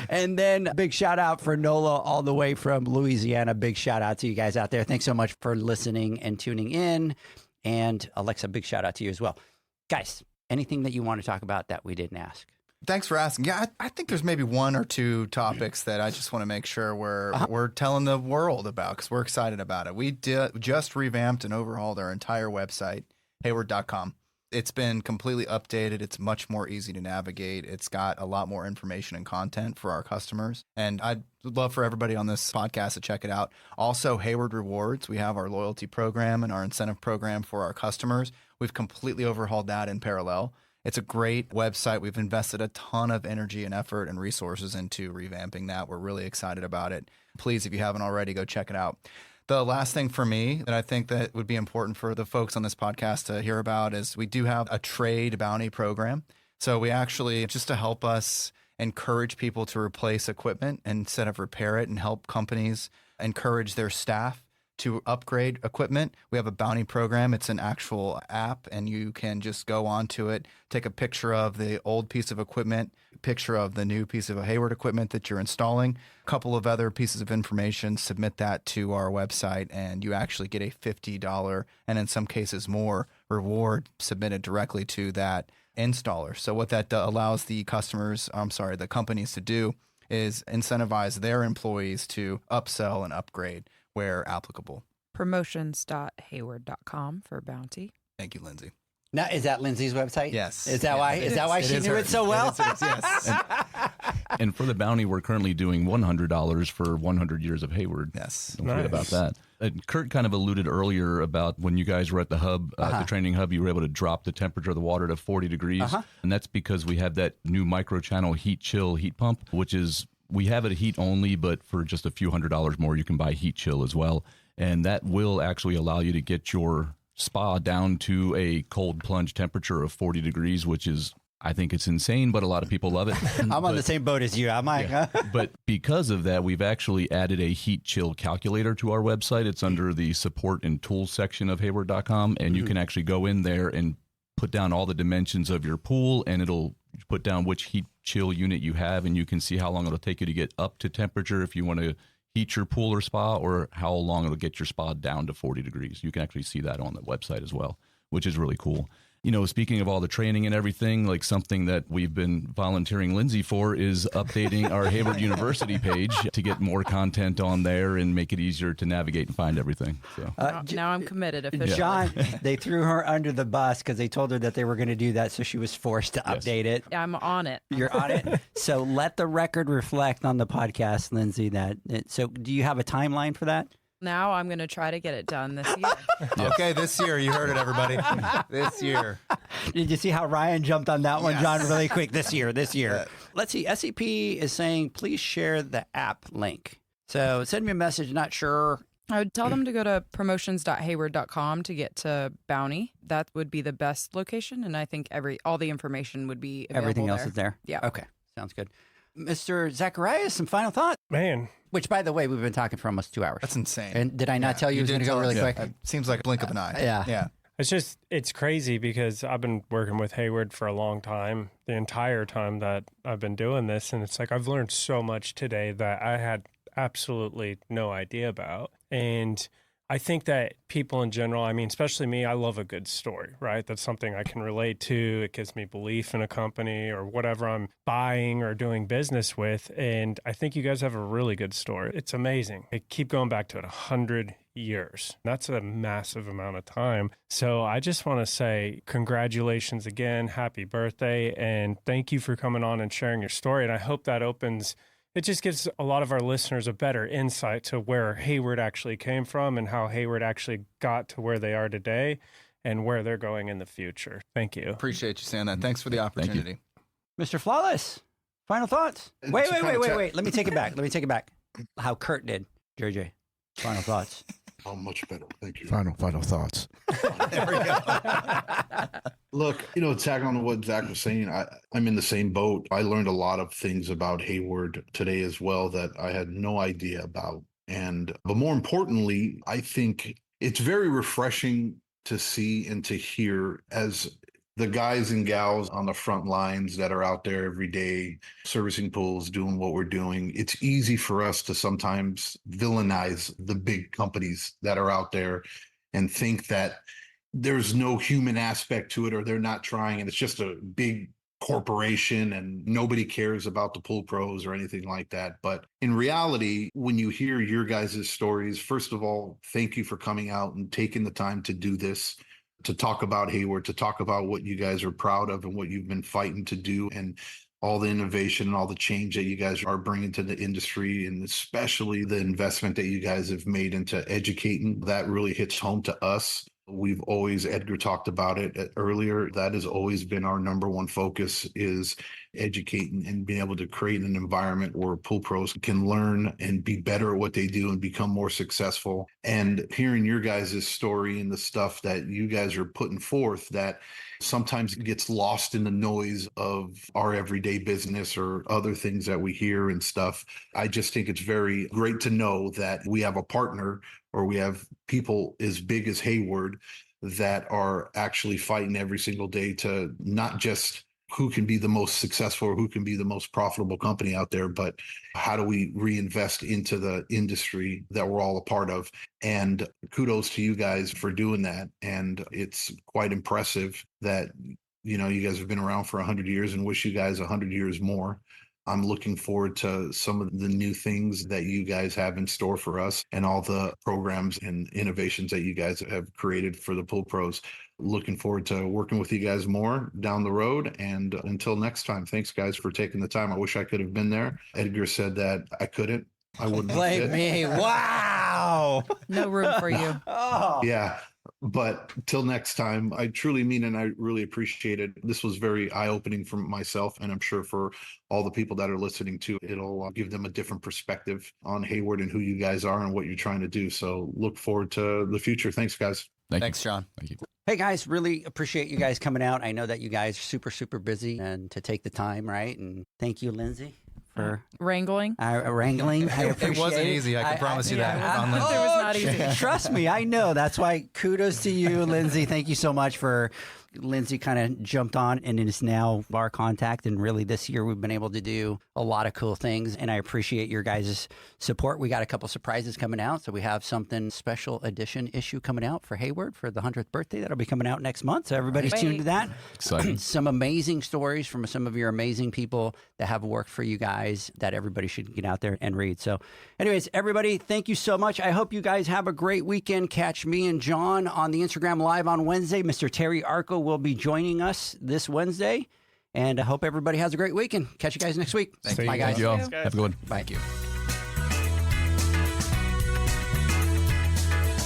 [SPEAKER 2] And then big shout out for Nola all the way from Louisiana. Big shout out to you guys out there. Thanks so much for listening and tuning in. And Alexa, big shout out to you as well. Guys, anything that you want to talk about that we didn't ask?
[SPEAKER 6] Thanks for asking. Yeah, I think there's maybe one or two topics that I just want to make sure we're telling the world about because we're excited about it. We just revamped and overhauled our entire website, hayward.com. It's been completely updated. It's much more easy to navigate. It's got a lot more information and content for our customers. And I'd love for everybody on this podcast to check it out. Also, Hayward Rewards. We have our loyalty program and our incentive program for our customers. We've completely overhauled that in parallel. It's a great website. We've invested a ton of energy and effort and resources into revamping that. We're really excited about it. Please, if you haven't already, go check it out. The last thing for me that I think that would be important for the folks on this podcast to hear about is we do have a trade bounty program. So we actually, just to help us encourage people to replace equipment instead of repair it and help companies encourage their staff to upgrade equipment. We have a bounty program. It's an actual app, and you can just go onto it, take a picture of the old piece of equipment, picture of the new piece of Hayward equipment that you're installing, a couple of other pieces of information, submit that to our website, and you actually get a $50 and in some cases more reward submitted directly to that installer. So what that allows the companies to do is incentivize their employees to upsell and upgrade where applicable.
[SPEAKER 10] Promotions.hayward.com for bounty.
[SPEAKER 6] Thank you, Lindsay.
[SPEAKER 2] Now, is that Lindsay's website?
[SPEAKER 6] Yes.
[SPEAKER 2] Is that why? Is that why she knew it so well?
[SPEAKER 6] Yes.
[SPEAKER 5] And for the bounty, we're currently doing $100 for 100 years of Hayward.
[SPEAKER 6] Yes.
[SPEAKER 5] Don't forget about that. And Kurt kind of alluded earlier about when you guys were at the hub, the training hub, you were able to drop the temperature of the water to 40 degrees. And that's because we have that new micro-channel heat pump, which is, we have it at heat only, but for just a few $100s more, you can buy heat chill as well. And that will actually allow you to get your spa down to a cold plunge temperature of 40 degrees, which is, I think it's insane, but a lot of people love it.
[SPEAKER 2] I'm on the same boat as you. I'm like,
[SPEAKER 5] But because of that, we've actually added a heat chill calculator to our website. It's under the support and tools section of hayward.com. And you can actually go in there and put down all the dimensions of your pool, and it'll put down which heat chill unit you have. And you can see how long it'll take you to get up to temperature if you want to heat your pool or spa, or how long it'll get your spa down to 40 degrees. You can actually see that on the website as well, which is really cool. You know, speaking of all the training and everything, like something that we've been volunteering Lindsay for is updating our Hayward University page to get more content on there and make it easier to navigate and find everything. So
[SPEAKER 10] now I'm committed officially.
[SPEAKER 2] John, they threw her under the bus because they told her that they were going to do that, so she was forced to update it.
[SPEAKER 10] I'm on it.
[SPEAKER 2] You're on it. So let the record reflect on the podcast, Lindsay. So do you have a timeline for that?
[SPEAKER 10] Now I'm going to try to get it done this year.
[SPEAKER 6] Okay, this year. You heard it, everybody. This year.
[SPEAKER 2] Did you see how Ryan jumped on that one, John, really quick? This year. Let's see. SEP is saying, please share the app link. So send me a message, not sure.
[SPEAKER 10] I would tell them to go to promotions.hayward.com to get to Bounty. That would be the best location, and I think all the information would be available.
[SPEAKER 2] Everything else
[SPEAKER 10] there.
[SPEAKER 2] is there?
[SPEAKER 10] Yeah.
[SPEAKER 2] Okay, sounds good. Mr. Zacharias, some final thoughts?
[SPEAKER 3] Man.
[SPEAKER 2] Which, by the way, we've been talking for almost 2 hours.
[SPEAKER 6] That's insane.
[SPEAKER 2] And did I not tell you it was going to go really quick?
[SPEAKER 6] It seems like a blink of an eye.
[SPEAKER 2] Yeah.
[SPEAKER 3] It's crazy because I've been working with Hayward for a long time, the entire time that I've been doing this. And it's like I've learned so much today that I had absolutely no idea about. And I think that people in general, I mean, especially me, I love a good story, right? That's something I can relate to. It gives me belief in a company or whatever I'm buying or doing business with. And I think you guys have a really good story. It's amazing. I keep going back to it 100 years. That's a massive amount of time. So I just want to say congratulations again. Happy birthday. And thank you for coming on and sharing your story. And I hope that it just gives a lot of our listeners a better insight to where Hayward actually came from and how Hayward actually got to where they are today and where they're going in the future. Thank you.
[SPEAKER 6] Appreciate you saying that. Thanks for the opportunity.
[SPEAKER 2] Mr. Flawless, final thoughts? Wait. Let me take it back. How Kurt did. JJ, final thoughts.
[SPEAKER 4] Oh, much better. Thank you.
[SPEAKER 12] Final thoughts.
[SPEAKER 6] There we go.
[SPEAKER 4] Look, tagging on to what Zach was saying, I'm in the same boat. I learned a lot of things about Hayward today as well that I had no idea about. But more importantly, I think it's very refreshing to see and to hear as the guys and gals on the front lines that are out there every day servicing pools, doing what we're doing. It's easy for us to sometimes villainize the big companies that are out there and think that there's no human aspect to it or they're not trying and it's just a big corporation and nobody cares about the pool pros or anything like that. But in reality, when you hear your guys' stories, first of all, thank you for coming out and taking the time to do this, to talk about Hayward, to talk about what you guys are proud of and what you've been fighting to do and all the innovation and all the change that you guys are bringing to the industry, and especially the investment that you guys have made into educating. That really hits home to us. We've always, Edgar talked about it earlier, that has always been our number one focus, is educating and being able to create an environment where pool pros can learn and be better at what they do and become more successful. And hearing your guys' story and the stuff that you guys are putting forth that sometimes gets lost in the noise of our everyday business or other things that we hear and stuff. I just think it's very great to know that we have a partner or we have people as big as Hayward that are actually fighting every single day to not just who can be the most successful or who can be the most profitable company out there, but how do we reinvest into the industry that we're all a part of? And kudos to you guys for doing that. And it's quite impressive that, you guys have been around for 100 years and wish you guys 100 years more. I'm looking forward to some of the new things that you guys have in store for us and all the programs and innovations that you guys have created for the Pool Pros. Looking forward to working with you guys more down the road. And until next time, thanks guys for taking the time. I wish I could have been there. Edgar said that I couldn't. I wouldn't
[SPEAKER 2] blame me. Wow.
[SPEAKER 10] No room for you.
[SPEAKER 2] Oh.
[SPEAKER 4] Yeah. But till next time, I truly mean, and I really appreciate it. This was very eye-opening for myself, and I'm sure for all the people that are listening too. It'll give them a different perspective on Hayward and who you guys are and what you're trying to do. So look forward to the future. Thanks, guys.
[SPEAKER 6] Thanks, John.
[SPEAKER 5] Thank you.
[SPEAKER 2] Hey guys, really appreciate you guys coming out. I know that you guys are super, super busy and to take the time, right? And thank you, Lindsay, for
[SPEAKER 10] wrangling.
[SPEAKER 2] Wrangling. I appreciate
[SPEAKER 6] It wasn't easy. I can promise you that.
[SPEAKER 10] It was not easy.
[SPEAKER 2] Trust me, I know. That's why kudos to you, Lindsay. Thank you so much for Lindsay kind of jumped on and is now our contact. And really this year we've been able to do a lot of cool things. And I appreciate your guys' support. We got a couple surprises coming out. So we have something special edition issue coming out for Hayward for the 100th birthday. That'll be coming out next month. So everybody's tuned to that.
[SPEAKER 5] Exciting.
[SPEAKER 2] Some amazing stories from some of your amazing people that have worked for you guys that everybody should get out there and read. So anyways, everybody, thank you so much. I hope you guys have a great weekend. Catch me and John on the Instagram Live on Wednesday. Mr. Terry Arco will be joining us this Wednesday. And I hope everybody has a great weekend. Catch you guys next week.
[SPEAKER 5] Bye,
[SPEAKER 2] guys.
[SPEAKER 5] Thank you all. Have a good one.
[SPEAKER 2] Bye. Thank you.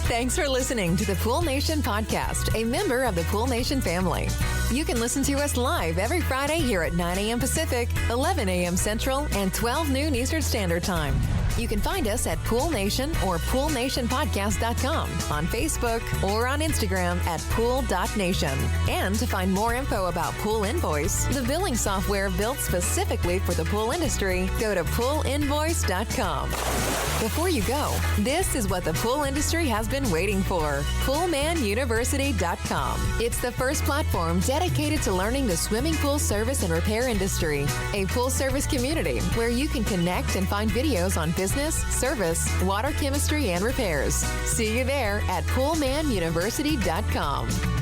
[SPEAKER 1] Thanks for listening to the Pool Nation podcast, a member of the Pool Nation family. You can listen to us live every Friday here at 9 a.m. Pacific, 11 a.m. Central, and 12 noon Eastern Standard Time. You can find us at Pool Nation or poolnationpodcast.com, on Facebook, or on Instagram at pool.nation. And to find more info about Pool Invoice, the billing software built specifically for the pool industry, go to poolinvoice.com. Before you go, this is what the pool industry has been waiting for. Poolmanuniversity.com. It's the first platform dedicated to learning the swimming pool service and repair industry. A pool service community where you can connect and find videos on business, service, water chemistry, and repairs. See you there at poolmanuniversity.com.